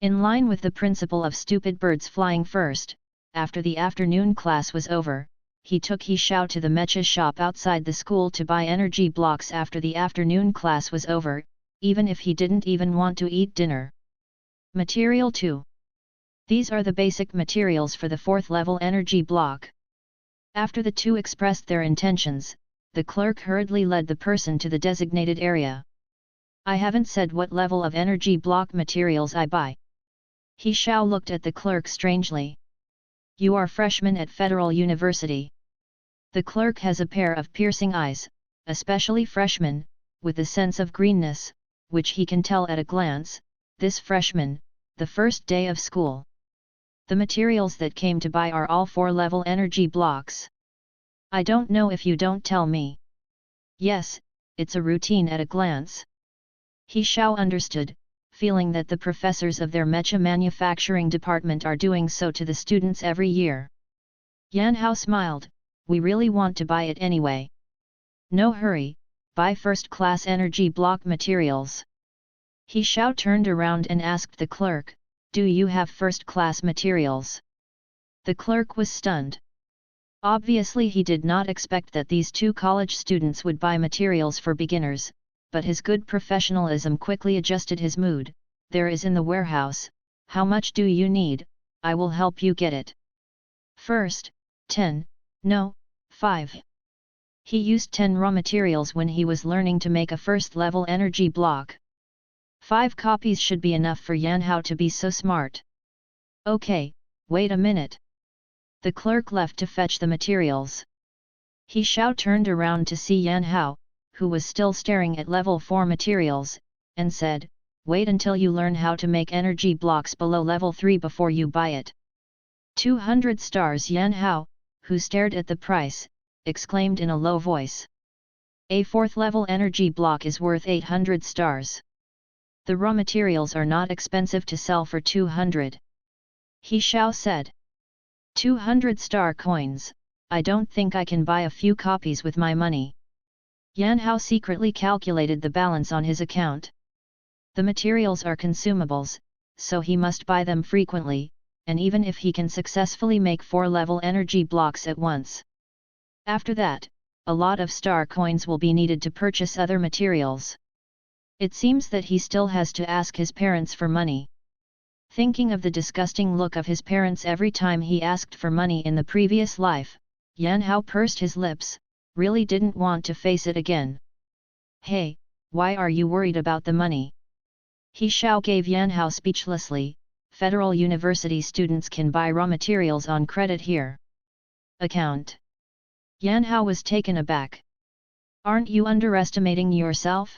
In line with the principle of stupid birds flying first, after the afternoon class was over, he took He Xiao to the mecha shop outside the school to buy energy blocks after the afternoon class was over, even if he didn't even want to eat dinner. Material 2. These are the basic materials for the 4th level energy block. After the two expressed their intentions, the clerk hurriedly led the person to the designated area. I haven't said what level of energy block materials I buy. He Xiao looked at the clerk strangely. You are freshman at Federal University. The clerk has a pair of piercing eyes, especially freshman, with a sense of greenness, which he can tell at a glance, this freshman, the first day of school. The materials that came to buy are all 4-level energy blocks. I don't know if you don't tell me. Yes, it's a routine at a glance. He Xiao understood, feeling that the professors of their mecha manufacturing department are doing so to the students every year. Yan Hao smiled, we really want to buy it anyway. No hurry, buy first-class energy block materials. He Xiao turned around and asked the clerk, do you have first-class materials? The clerk was stunned. Obviously he did not expect that these two college students would buy materials for beginners, but his good professionalism quickly adjusted his mood. There is in the warehouse, how much do you need? I will help you get it. First, 10, no, 5. He used 10 raw materials when he was learning to make a first-level energy block. 5 copies should be enough for Yan Hao to be so smart. Okay, wait a minute. The clerk left to fetch the materials. He Xiao turned around to see Yan Hao, who was still staring at level 4 materials, and said, wait until you learn how to make energy blocks below level 3 before you buy it. 200 stars. Yan Hao, who stared at the price, exclaimed in a low voice. A 4th level energy block is worth 800 stars. The raw materials are not expensive to sell for 200. He Xiao said. 200 star coins, I don't think I can buy a few copies with my money. Yan Hao secretly calculated the balance on his account. The materials are consumables, so he must buy them frequently, and even if he can successfully make 4-level energy blocks at once. After that, a lot of star coins will be needed to purchase other materials. It seems that he still has to ask his parents for money. Thinking of the disgusting look of his parents every time he asked for money in the previous life, Yan Hao pursed his lips, really didn't want to face it again. Hey, why are you worried about the money? He Xiao gave Yan Hao speechlessly. Federal University students can buy raw materials on credit here. Account. Yan Hao was taken aback. Aren't you underestimating yourself?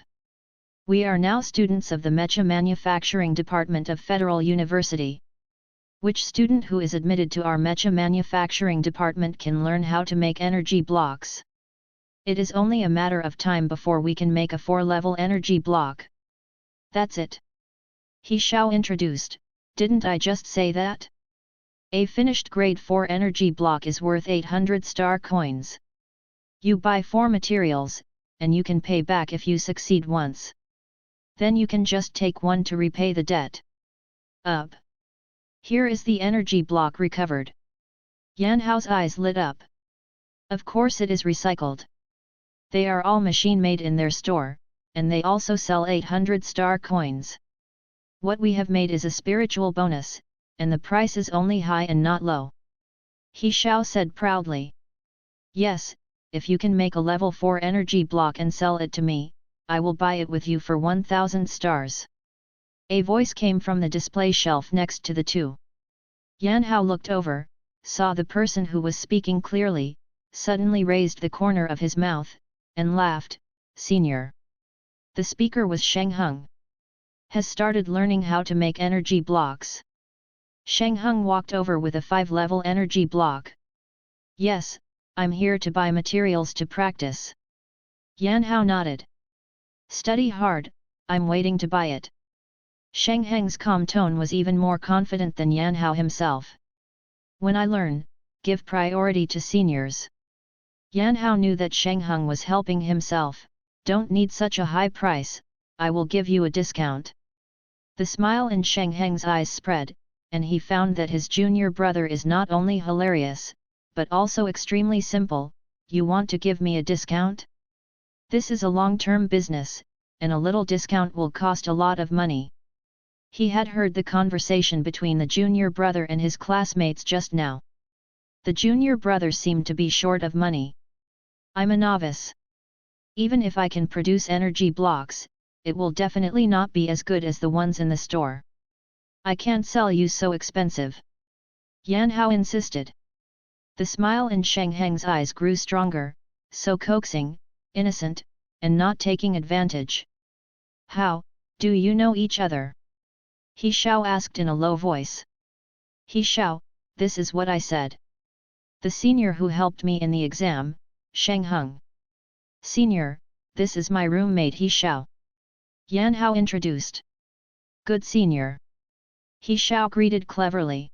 We are now students of the Mecha Manufacturing Department of Federal University. Which student who is admitted to our Mecha Manufacturing Department can learn how to make energy blocks? It is only a matter of time before we can make a 4-level energy block. That's it. He Xiao introduced. Didn't I just say that? A finished grade 4 energy block is worth 800 star coins. You buy 4 materials, and you can pay back if you succeed once. Then you can just take one to repay the debt. Up. Here is the energy block recovered. Yan Hao's eyes lit up. Of course it is recycled. They are all machine-made in their store, and they also sell 800 star coins. What we have made is a spiritual bonus, and the price is only high and not low. He Xiao said proudly. Yes, if you can make a level 4 energy block and sell it to me, I will buy it with you for 1000 stars. A voice came from the display shelf next to the two. Yan Hao looked over, saw the person who was speaking clearly, suddenly raised the corner of his mouth, and laughed. Senior. The speaker was Sheng Heng. Has started learning how to make energy blocks. Sheng Heng walked over with a 5-level energy block. Yes, I'm here to buy materials to practice. Yan Hao nodded. Study hard, I'm waiting to buy it. Sheng Heng's calm tone was even more confident than Yan Hao himself. When I learn, give priority to seniors. Yan Hao knew that Sheng Heng was helping himself. Don't need such a high price, I will give you a discount. The smile in Sheng Heng's eyes spread, and he found that his junior brother is not only hilarious, but also extremely simple. You want to give me a discount? This is a long-term business, and a little discount will cost a lot of money. He had heard the conversation between the junior brother and his classmates just now. The junior brother seemed to be short of money. I'm a novice. Even if I can produce energy blocks, it will definitely not be as good as the ones in the store. I can't sell you so expensive. Yan Hao insisted. The smile in Sheng Heng's eyes grew stronger, so coaxing, innocent, and not taking advantage. How, do you know each other? He Xiao asked in a low voice. He Xiao, this is what I said. The senior who helped me in the exam, Sheng Heng. Senior, this is my roommate He Xiao. Yan Hao introduced. Good senior. He Xiao greeted cleverly.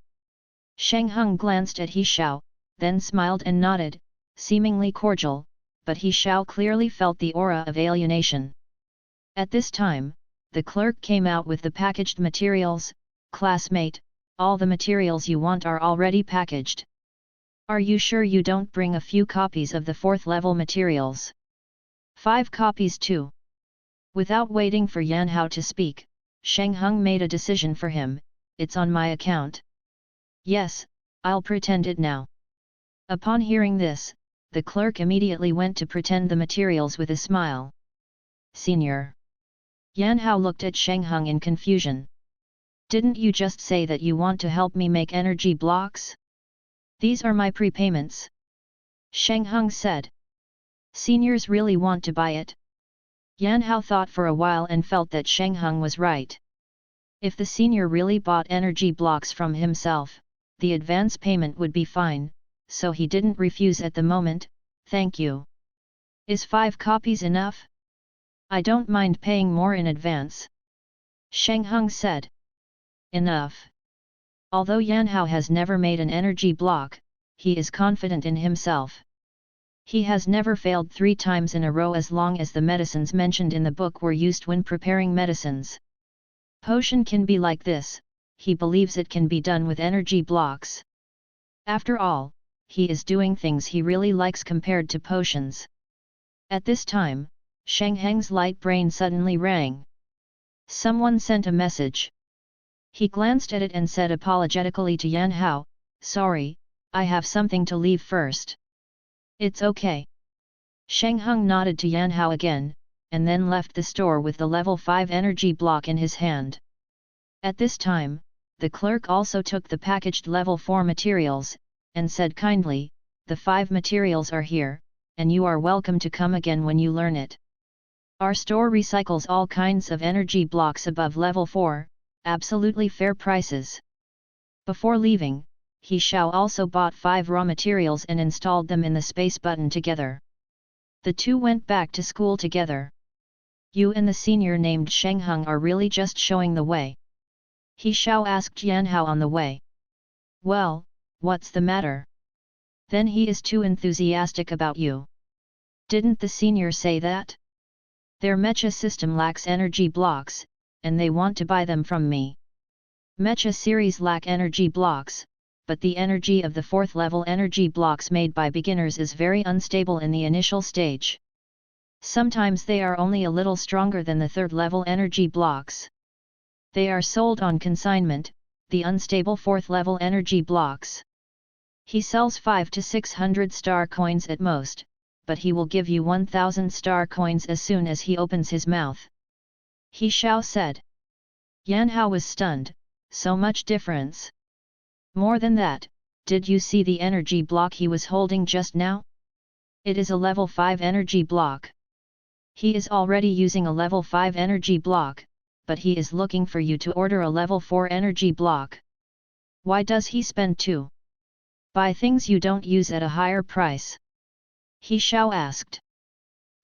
Sheng Heng glanced at He Xiao, then smiled and nodded, seemingly cordial, but He Xiao clearly felt the aura of alienation. At this time, the clerk came out with the packaged materials. Classmate, all the materials you want are already packaged. Are you sure you don't bring a few copies of the 4th level materials? 5 copies too. Without waiting for Yan Hao to speak, Sheng Heng made a decision for him. It's on my account. Yes, I'll pretend it now. Upon hearing this, the clerk immediately went to pretend the materials with a smile. Senior. Yan Hao looked at Sheng Heng in confusion. Didn't you just say that you want to help me make energy blocks? These are my prepayments. Sheng Heng said. Seniors really want to buy it? Yan Hao thought for a while and felt that Sheng Heng was right. If the senior really bought energy blocks from himself, the advance payment would be fine, so he didn't refuse at the moment. Thank you. Is 5 copies enough? I don't mind paying more in advance. Sheng Heng said. Enough. Although Yan Hao has never made an energy block, he is confident in himself. He has never failed 3 times in a row as long as the medicines mentioned in the book were used when preparing medicines. Potion can be like this, he believes it can be done with energy blocks. After all, he is doing things he really likes compared to potions. At this time, Sheng Heng's light brain suddenly rang. Someone sent a message. He glanced at it and said apologetically to Yan Hao, "Sorry, I have something to leave first." "It's okay." Sheng Heng nodded to Yan Hao again, and then left the store with the level 5 energy block in his hand. At this time, the clerk also took the packaged level 4 materials, and said kindly, "The 5 materials are here, and you are welcome to come again when you learn it. Our store recycles all kinds of energy blocks above level 4, absolutely fair prices." Before leaving, He Xiao also bought 5 raw materials and installed them in the space button together. The two went back to school together. "You and the senior named Sheng Heng are really just showing the way?" He Xiao asked Yan Hao on the way. "Well, what's the matter? Then he is too enthusiastic about you. Didn't the senior say that? Their mecha system lacks energy blocks, and they want to buy them from me. Mecha series lack energy blocks, but the energy of the 4th level energy blocks made by beginners is very unstable in the initial stage. Sometimes they are only a little stronger than the 3rd level energy blocks. They are sold on consignment, the unstable 4th level energy blocks. He sells 5 to 600 star coins at most, but he will give you 1000 star coins as soon as he opens his mouth." He Xiao said. Yan Hao was stunned, so much difference. More than that, did you see the energy block he was holding just now? It is a level 5 energy block. He is already using a level 5 energy block, but he is looking for you to order a level 4 energy block. Why does he spend 2? Buy things you don't use at a higher price? He Xiao asked.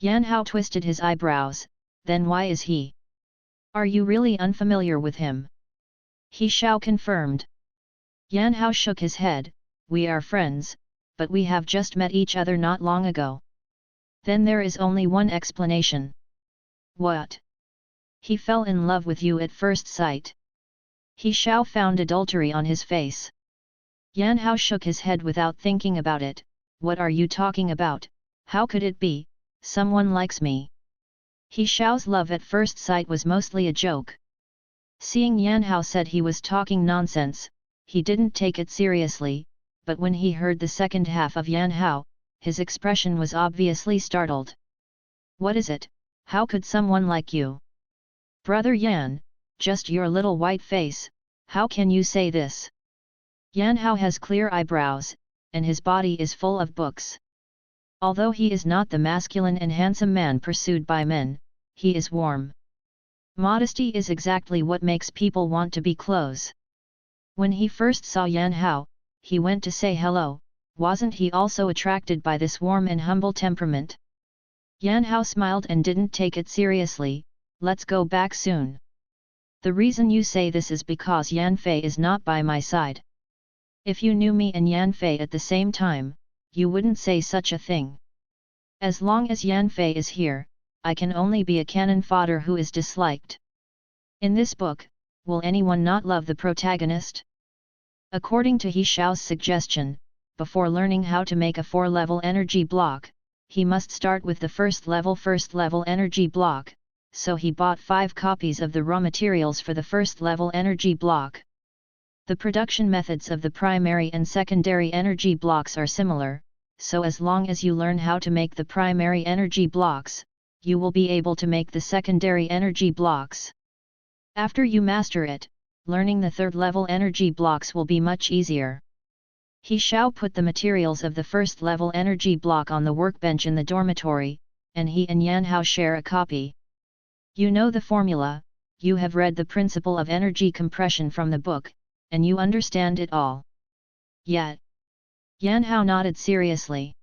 Yan Hao twisted his eyebrows, then why is he? Are you really unfamiliar with him? He Xiao confirmed. Yan Hao shook his head, "We are friends, but we have just met each other not long ago." Then there is only one explanation. What? He fell in love with you at first sight. He Xiao found adultery on his face. Yan Hao shook his head without thinking about it. What are you talking about? How could it be? Someone likes me. He Xiao's love at first sight was mostly a joke. Seeing Yan Hao said he was talking nonsense, he didn't take it seriously, but when he heard the second half of Yan Hao, his expression was obviously startled. "What is it? How could someone like you? Brother Yan, just your little white face, how can you say this?" Yan Hao has clear eyebrows, and his body is full of books. Although he is not the masculine and handsome man pursued by men, he is warm. Modesty is exactly what makes people want to be close. When he first saw Yan Hao, he went to say hello. Wasn't he also attracted by this warm and humble temperament? Yan Hao smiled and didn't take it seriously. "Let's go back soon. The reason you say this is because Yan Fei is not by my side. If you knew me and Yan Fei at the same time, you wouldn't say such a thing. As long as Yan Fei is here, I can only be a cannon fodder who is disliked. In this book, will anyone not love the protagonist?" According to He Xiao's suggestion, before learning how to make a 4-level energy block, he must start with the first level energy block, so he bought 5 copies of the raw materials for the first level energy block. The production methods of the primary and secondary energy blocks are similar, so as long as you learn how to make the primary energy blocks, you will be able to make the secondary energy blocks. After you master it, learning the third level energy blocks will be much easier. He Xiao put the materials of the first level energy block on the workbench in the dormitory, and he and Yan Hao share a copy. You know the formula, you have read the principle of energy compression from the book, and you understand it all. Yet, Yan Hao nodded seriously.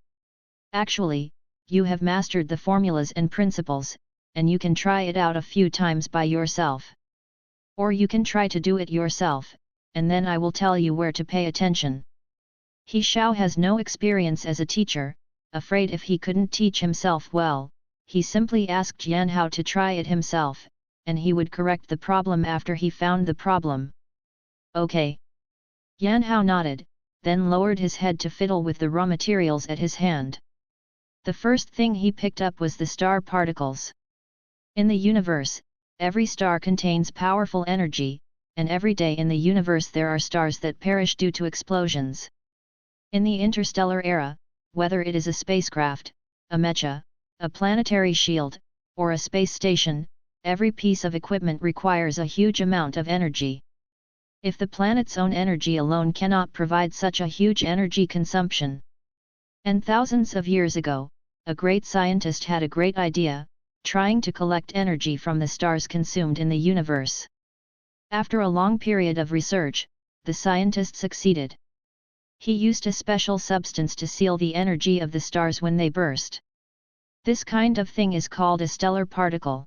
Actually, you have mastered the formulas and principles, and you can try it out a few times by yourself. Or you can try to do it yourself, and then I will tell you where to pay attention. He Xiao has no experience as a teacher, afraid if he couldn't teach himself well, he simply asked Yan Hao to try it himself, and he would correct the problem after he found the problem. Okay. Yan Hao nodded, then lowered his head to fiddle with the raw materials at his hand. The first thing he picked up was the star particles. In the universe, every star contains powerful energy, and every day in the universe there are stars that perish due to explosions. In the interstellar era, whether it is a spacecraft, a mecha, a planetary shield, or a space station, every piece of equipment requires a huge amount of energy. If the planet's own energy alone cannot provide such a huge energy consumption. And thousands of years ago, a great scientist had a great idea, trying to collect energy from the stars consumed in the universe. After a long period of research, the scientist succeeded. He used a special substance to seal the energy of the stars when they burst. This kind of thing is called a stellar particle.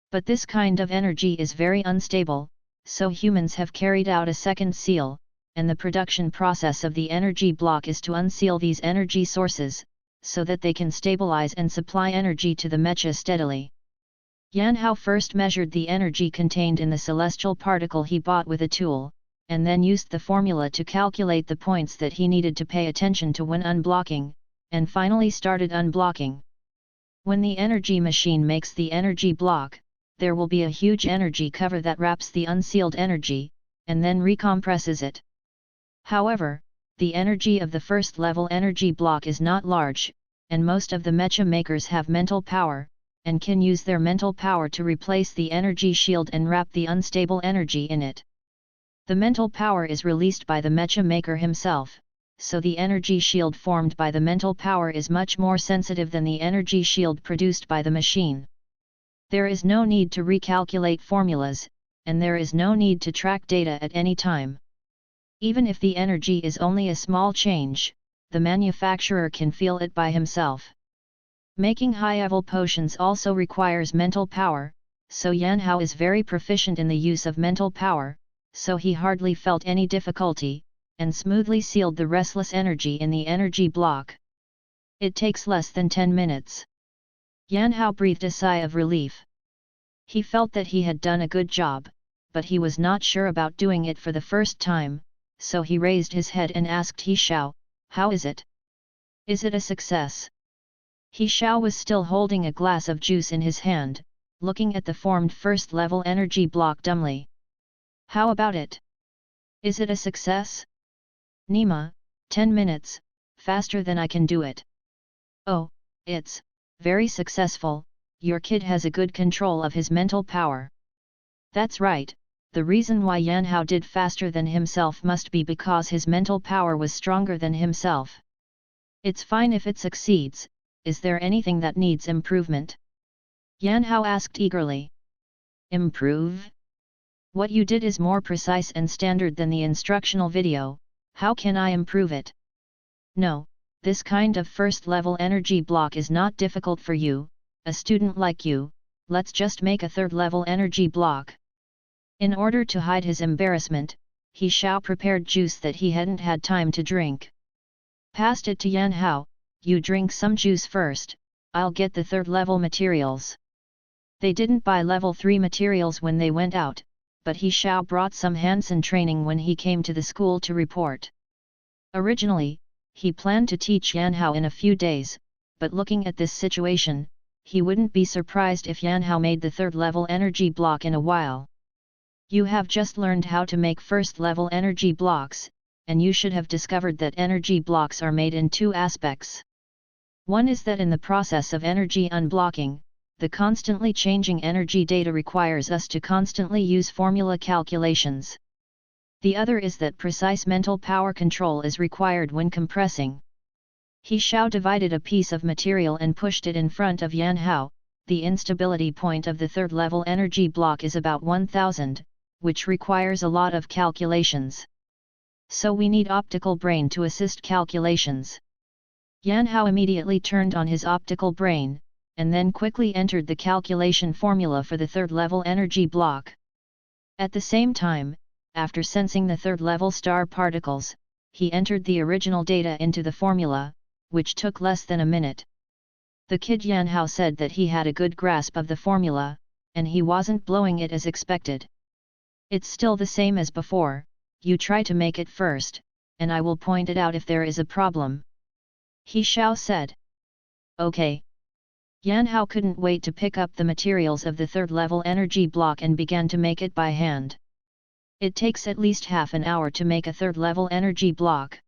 But this kind of energy is very unstable, so humans have carried out a second seal, and the production process of the energy block is to unseal these energy sources, so that they can stabilize and supply energy to the mecha steadily. Yan Hao first measured the energy contained in the celestial particle he bought with a tool, and then used the formula to calculate the points that he needed to pay attention to when unblocking, and finally started unblocking. When the energy machine makes the energy block, there will be a huge energy cover that wraps the unsealed energy, and then recompresses it. However, the energy of the first level energy block is not large, and most of the mecha makers have mental power, and can use their mental power to replace the energy shield and wrap the unstable energy in it. The mental power is released by the mecha maker himself, so the energy shield formed by the mental power is much more sensitive than the energy shield produced by the machine. There is no need to recalculate formulas, and there is no need to track data at any time. Even if the energy is only a small change, the manufacturer can feel it by himself. Making high-level potions also requires mental power, so Yan Hao is very proficient in the use of mental power, so he hardly felt any difficulty, and smoothly sealed the restless energy in the energy block. It takes less than 10 minutes. Yan Hao breathed a sigh of relief. He felt that he had done a good job, but he was not sure about doing it for the first time, so he raised his head and asked He Xiao, "How is it? Is it a success?" He Xiao was still holding a glass of juice in his hand, looking at the formed first-level energy block dumbly. "How about it? Is it a success?" "Nima, 10 minutes, faster than I can do it." "Oh, it's very successful, your kid has a good control of his mental power." That's right, the reason why Yan Hao did faster than himself must be because his mental power was stronger than himself. It's fine if it succeeds, is there anything that needs improvement? Yan Hao asked eagerly. Improve? What you did is more precise and standard than the instructional video, how can I improve it? No, this kind of first-level energy block is not difficult for you, a student like you, let's just make a third-level energy block. In order to hide his embarrassment, He Xiao prepared juice that he hadn't had time to drink. Passed it to Yan Hao, you drink some juice first, I'll get the third-level materials. They didn't buy level 3 materials when they went out, but He Xiao brought some Hansen training when he came to the school to report. Originally, he planned to teach Yan Hao in a few days, but looking at this situation, he wouldn't be surprised if Yan Hao made the third-level energy block in a while. You have just learned how to make first-level energy blocks, and you should have discovered that energy blocks are made in two aspects. One is that in the process of energy unblocking, the constantly changing energy data requires us to constantly use formula calculations. The other is that precise mental power control is required when compressing. He Xiao divided a piece of material and pushed it in front of Yan Hao. The instability point of the third-level energy block is about 1000, which requires a lot of calculations. So we need optical brain to assist calculations. Yan Hao immediately turned on his optical brain, and then quickly entered the calculation formula for the third-level energy block. At the same time, after sensing the third-level star particles, he entered the original data into the formula, which took less than a minute. The kid Yan Hao said that he had a good grasp of the formula, and he wasn't blowing it as expected. It's still the same as before, you try to make it first, and I will point it out if there is a problem. He Xiao said. Okay. Yan Hao couldn't wait to pick up the materials of the third-level energy block and began to make it by hand. It takes at least half an hour to make a third-level energy block.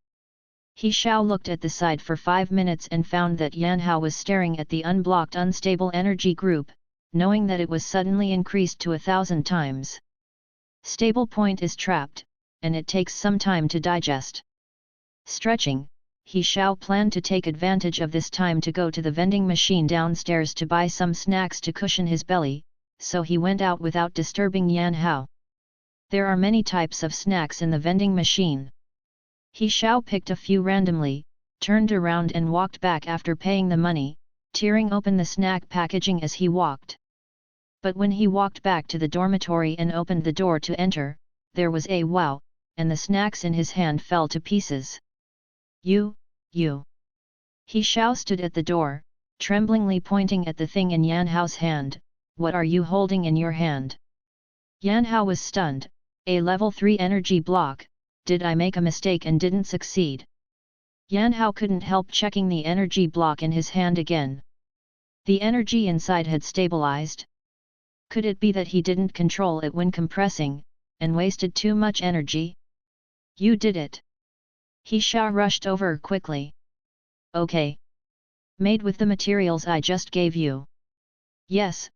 He Xiao looked at the side for 5 minutes and found that Yan Hao was staring at the unblocked unstable energy group, knowing that it was suddenly increased to 1000 times. Stable point is trapped, and it takes some time to digest. Stretching, He Xiao planned to take advantage of this time to go to the vending machine downstairs to buy some snacks to cushion his belly, so he went out without disturbing Yan Hao. There are many types of snacks in the vending machine. He Xiao picked a few randomly, turned around and walked back after paying the money, tearing open the snack packaging as he walked. But when he walked back to the dormitory and opened the door to enter, there was a wow, and the snacks in his hand fell to pieces. You. He Xiao stood at the door, tremblingly pointing at the thing in Yan Hao's hand. What are you holding in your hand? Yan Hao was stunned. A level 3 energy block. Did I make a mistake and didn't succeed? Yan Hao couldn't help checking the energy block in his hand again. The energy inside had stabilized. Could it be that he didn't control it when compressing, and wasted too much energy? You did it. He Xiao rushed over quickly. Okay. Made with the materials I just gave you. Yes.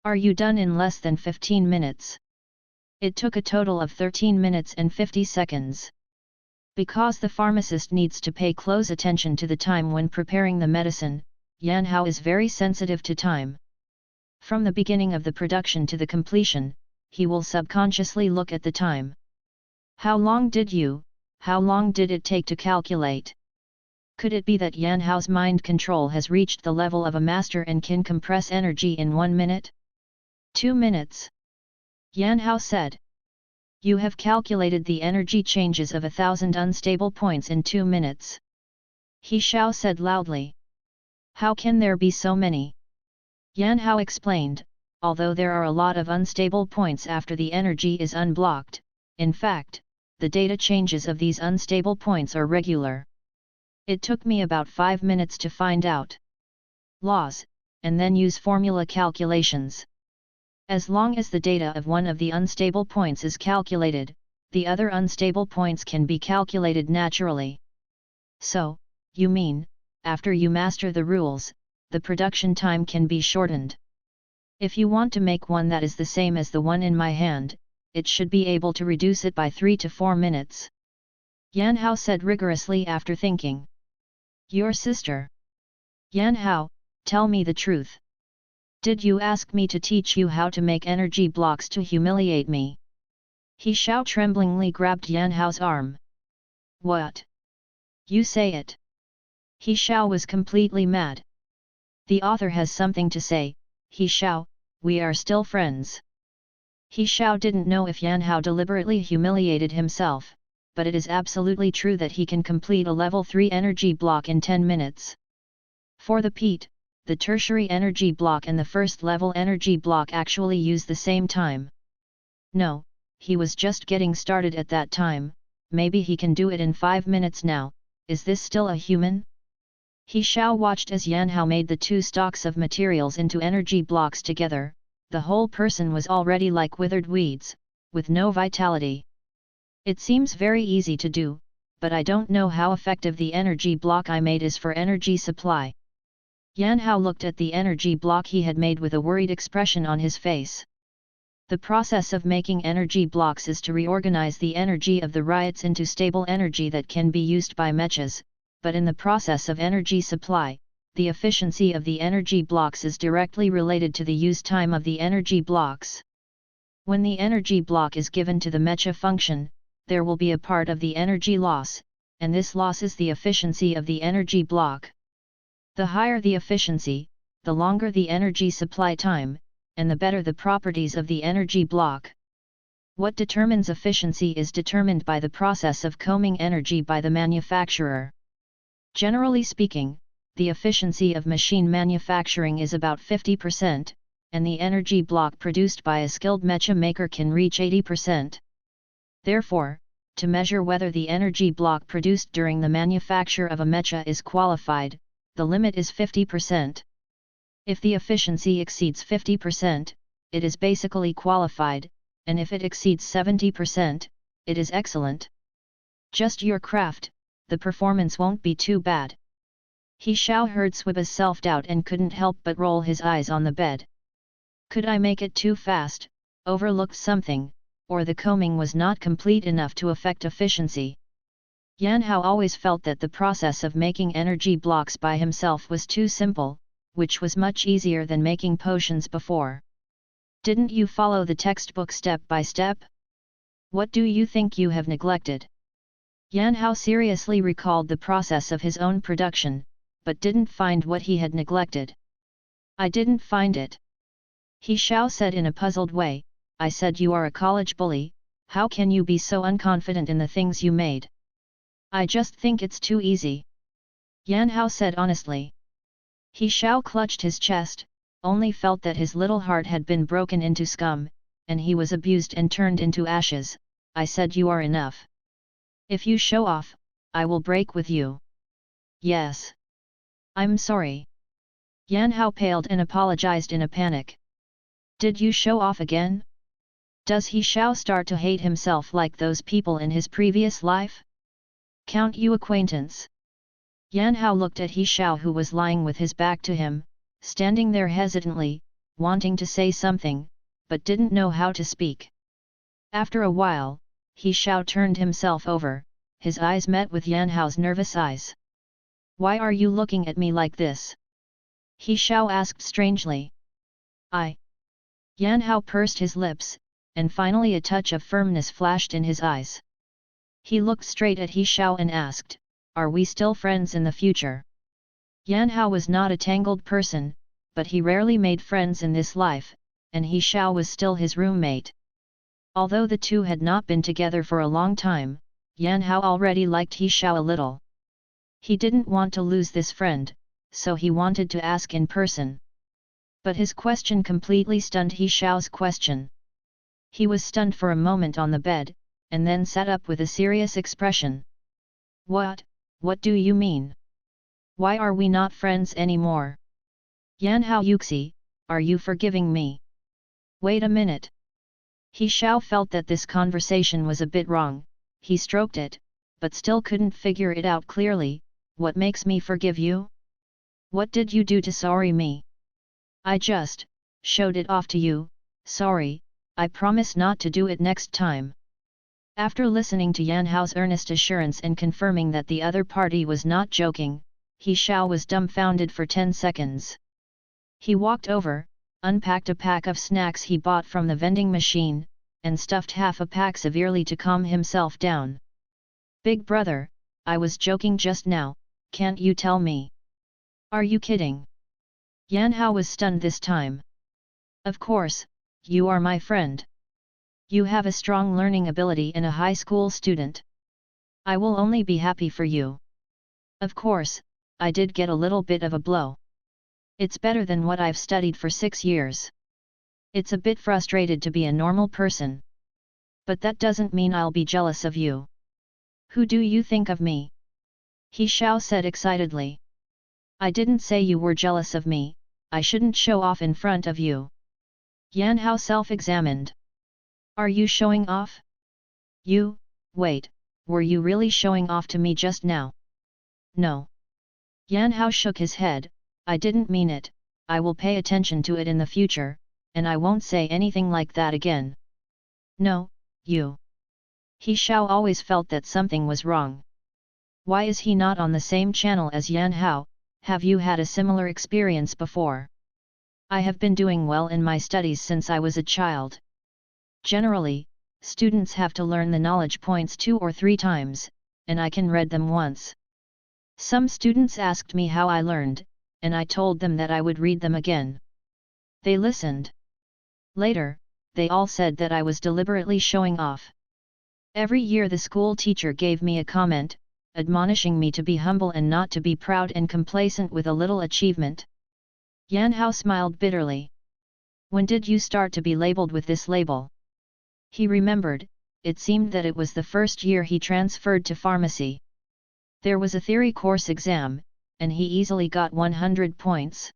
Are you done in less than 15 minutes? It took a total of 13 minutes and 50 seconds. Because the pharmacist needs to pay close attention to the time when preparing the medicine, Yan Hao is very sensitive to time. From the beginning of the production to the completion, he will subconsciously look at the time. How long did it take to calculate? Could it be that Yan Hao's mind control has reached the level of a master and can compress energy in 1 minute? 2 minutes. Yan Hao said. You have calculated the energy changes of 1000 unstable points in 2 minutes. He Xiao said loudly. How can there be so many? Yan Hao explained, although there are a lot of unstable points after the energy is unblocked, in fact, the data changes of these unstable points are regular. It took me about 5 minutes to find out laws, and then use formula calculations. As long as the data of one of the unstable points is calculated, the other unstable points can be calculated naturally. So, you mean, after you master the rules, the production time can be shortened. If you want to make one that is the same as the one in my hand, it should be able to reduce it by 3 to 4 minutes. Yan Hao said rigorously after thinking. Your sister. Yan Hao, tell me the truth. Did you ask me to teach you how to make energy blocks to humiliate me? He Xiao tremblingly grabbed Yan Hao's arm. What? You say it. He Xiao was completely mad. The author has something to say. He Xiao, we are still friends. He Xiao didn't know if Yan Hao deliberately humiliated himself, but it is absolutely true that he can complete a level 3 energy block in 10 minutes. For the PET, the tertiary energy block and the first level energy block actually use the same time. No, he was just getting started at that time, maybe he can do it in 5 minutes now. Is this still a human? He Xiao watched as Yan Hao made the 2 stocks of materials into energy blocks together, the whole person was already like withered weeds, with no vitality. It seems very easy to do, but I don't know how effective the energy block I made is for energy supply. Yan Hao looked at the energy block he had made with a worried expression on his face. The process of making energy blocks is to reorganize the energy of the riots into stable energy that can be used by mechas, but in the process of energy supply, the efficiency of the energy blocks is directly related to the use time of the energy blocks. When the energy block is given to the mecha function, there will be a part of the energy loss, and this loss is the efficiency of the energy block. The higher the efficiency, the longer the energy supply time, and the better the properties of the energy block. What determines efficiency is determined by the process of combing energy by the manufacturer. Generally speaking, the efficiency of machine manufacturing is about 50%, and the energy block produced by a skilled mecha maker can reach 80%. Therefore, to measure whether the energy block produced during the manufacture of a mecha is qualified, the limit is 50%. If the efficiency exceeds 50%, it is basically qualified, and if it exceeds 70%, it is excellent. Just your craft, the performance won't be too bad. He Xiao heard Swiba's self-doubt and couldn't help but roll his eyes on the bed. Could I make it too fast, overlooked something, or the combing was not complete enough to affect efficiency? Yan Hao always felt that the process of making energy blocks by himself was too simple, which was much easier than making potions before. Didn't you follow the textbook step by step? What do you think you have neglected? Yan Hao seriously recalled the process of his own production, but didn't find what he had neglected. I didn't find it. He Xiao said in a puzzled way. I said you are a college bully, how can you be so unconfident in the things you made? I just think it's too easy. Yan Hao said honestly. He Xiao clutched his chest, only felt that his little heart had been broken into scum, and he was abused and turned into ashes. I said you are enough. If you show off, I will break with you. Yes. I'm sorry. Yan Hao paled and apologized in a panic. Did you show off again? Does He Xiao start to hate himself like those people in his previous life? Count you acquaintance. Yan Hao looked at He Xiao who was lying with his back to him, standing there hesitantly, wanting to say something, but didn't know how to speak. After a while, He Xiao turned himself over, his eyes met with Yan Hao's nervous eyes. Why are you looking at me like this? He Xiao asked strangely. Yan Hao pursed his lips, and finally a touch of firmness flashed in his eyes. He looked straight at He Xiao and asked, are we still friends in the future? Yan Hao was not a tangled person, but he rarely made friends in this life, and He Xiao was still his roommate. Although the two had not been together for a long time, Yan Hao already liked He Xiao a little. He didn't want to lose this friend, so he wanted to ask in person. But his question completely stunned He Xiao's question. He was stunned for a moment on the bed, and then sat up with a serious expression. What do you mean? Why are we not friends anymore? Yan Hao Yuxi, are you forgiving me? Wait a minute. He Xiao felt that this conversation was a bit wrong, he stroked it, but still couldn't figure it out clearly. What makes me forgive you? What did you do to sorry me? I just showed it off to you, sorry, I promise not to do it next time. After listening to Yan Hao's earnest assurance and confirming that the other party was not joking, He Xiao was dumbfounded for 10 seconds. He walked over, unpacked a pack of snacks he bought from the vending machine, and stuffed half a pack severely to calm himself down. Big brother, I was joking just now, can't you tell me? Are you kidding? Yan Hao was stunned this time. Of course, you are my friend. You have a strong learning ability and a high school student. I will only be happy for you. Of course, I did get a little bit of a blow. It's better than what I've studied for 6 years. It's a bit frustrated to be a normal person. But that doesn't mean I'll be jealous of you. Who do you think of me? He Xiao said excitedly. I didn't say you were jealous of me, I shouldn't show off in front of you. Yan Hao self-examined. Are you showing off? Wait, were you really showing off to me just now? No. Yan Hao shook his head. I didn't mean it. I will pay attention to it in the future, and I won't say anything like that again. No, you. He Xiao always felt that something was wrong. Why is he not on the same channel as Yan Hao? Have you had a similar experience before? I have been doing well in my studies since I was a child. Generally, students have to learn the knowledge points 2 or 3 times, and I can read them once. Some students asked me how I learned, and I told them that I would read them again. They listened. Later, they all said that I was deliberately showing off. Every year the school teacher gave me a comment, admonishing me to be humble and not to be proud and complacent with a little achievement. Yan Hao smiled bitterly. When did you start to be labeled with this label? He remembered, it seemed that it was the first year he transferred to pharmacy. There was a theory course exam, and he easily got 100 points.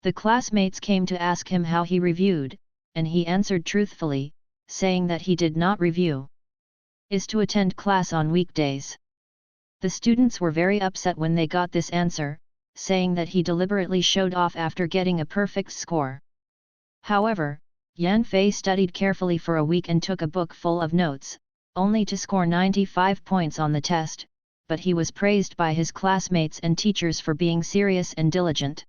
The classmates came to ask him how he reviewed, and he answered truthfully, saying that he did not review. Is to attend class on weekdays. The students were very upset when they got this answer, saying that he deliberately showed off after getting a perfect score. However, Yan Fei studied carefully for a week and took a book full of notes, only to score 95 points on the test, but he was praised by his classmates and teachers for being serious and diligent.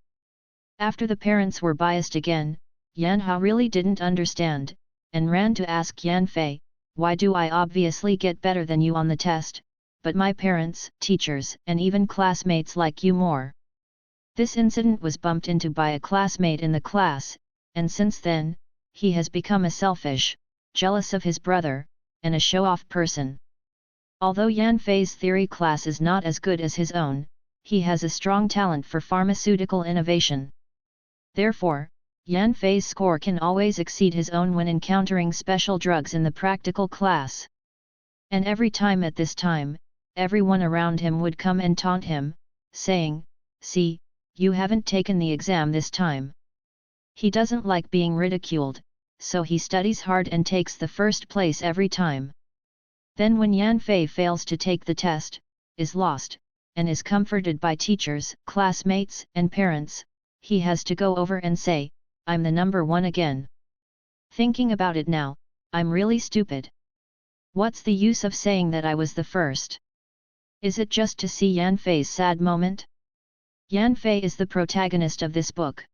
After the parents were biased again, Yan Hao really didn't understand, and ran to ask Yan Fei, why do I obviously get better than you on the test, but my parents, teachers and even classmates like you more? This incident was bumped into by a classmate in the class, and since then, he has become a selfish, jealous of his brother, and a show-off person. Although Yan Fei's theory class is not as good as his own, he has a strong talent for pharmaceutical innovation. Therefore, Yan Fei's score can always exceed his own when encountering special drugs in the practical class. And every time at this time, everyone around him would come and taunt him, saying, "See, you haven't taken the exam this time." He doesn't like being ridiculed, so he studies hard and takes the first place every time. Then when Yan Fei fails to take the test, is lost, and is comforted by teachers, classmates and parents, he has to go over and say, "I'm the number 1 again." Thinking about it now, I'm really stupid. What's the use of saying that I was the first? Is it just to see Yan Fei's sad moment? Yan Fei is the protagonist of this book.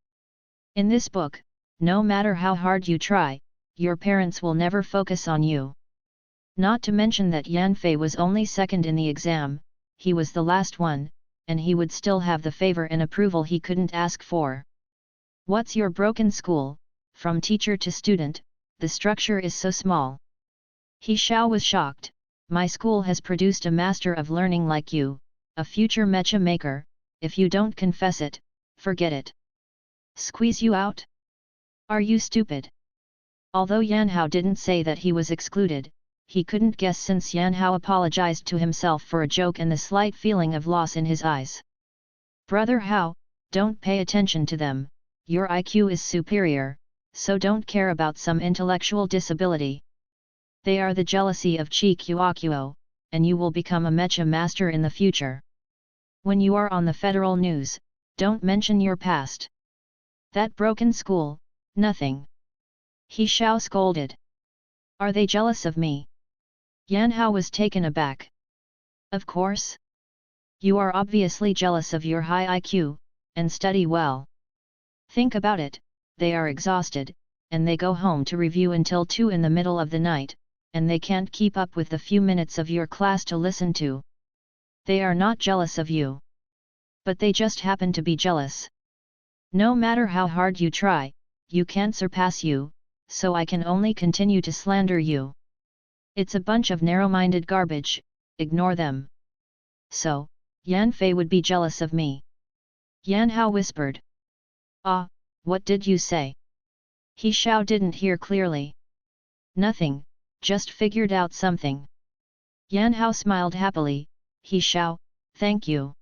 In this book, no matter how hard you try, your parents will never focus on you. Not to mention that Yan Fei was only second in the exam, he was the last one, and he would still have the favor and approval he couldn't ask for. What's your broken school? From teacher to student, the structure is so small. He Xiao was shocked. My school has produced a master of learning like you, a future mecha maker. If you don't confess it, forget it. Squeeze you out? Are you stupid? Although Yan Hao didn't say that he was excluded, he couldn't guess since Yan Hao apologized to himself for a joke and the slight feeling of loss in his eyes. Brother Hao, don't pay attention to them, your IQ is superior, so don't care about some intellectual disability. They are the jealousy of Chi Kuo, and you will become a mecha master in the future. When you are on the federal news, don't mention your past. That broken school, nothing. He Xiao scolded. Are they jealous of me? Yan Hao was taken aback. Of course. You are obviously jealous of your high IQ, and study well. Think about it, they are exhausted, and they go home to review until 2 in the middle of the night, and they can't keep up with the few minutes of your class to listen to. They are not jealous of you. But they just happen to be jealous. No matter how hard you try, you can't surpass you, so I can only continue to slander you. It's a bunch of narrow-minded garbage, ignore them. So, Yan Fei would be jealous of me. Yan Hao whispered. Ah, what did you say? He Xiao didn't hear clearly. Nothing, just figured out something. Yan Hao smiled happily. He Xiao, thank you.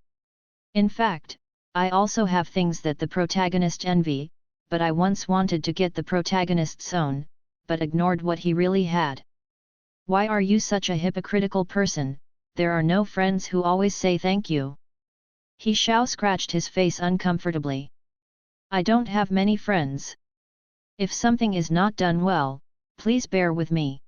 In fact, I also have things that the protagonist envy, but I once wanted to get the protagonist's own, but ignored what he really had. Why are you such a hypocritical person? There are no friends who always say thank you. He Xiao scratched his face uncomfortably. I don't have many friends. If something is not done well, please bear with me.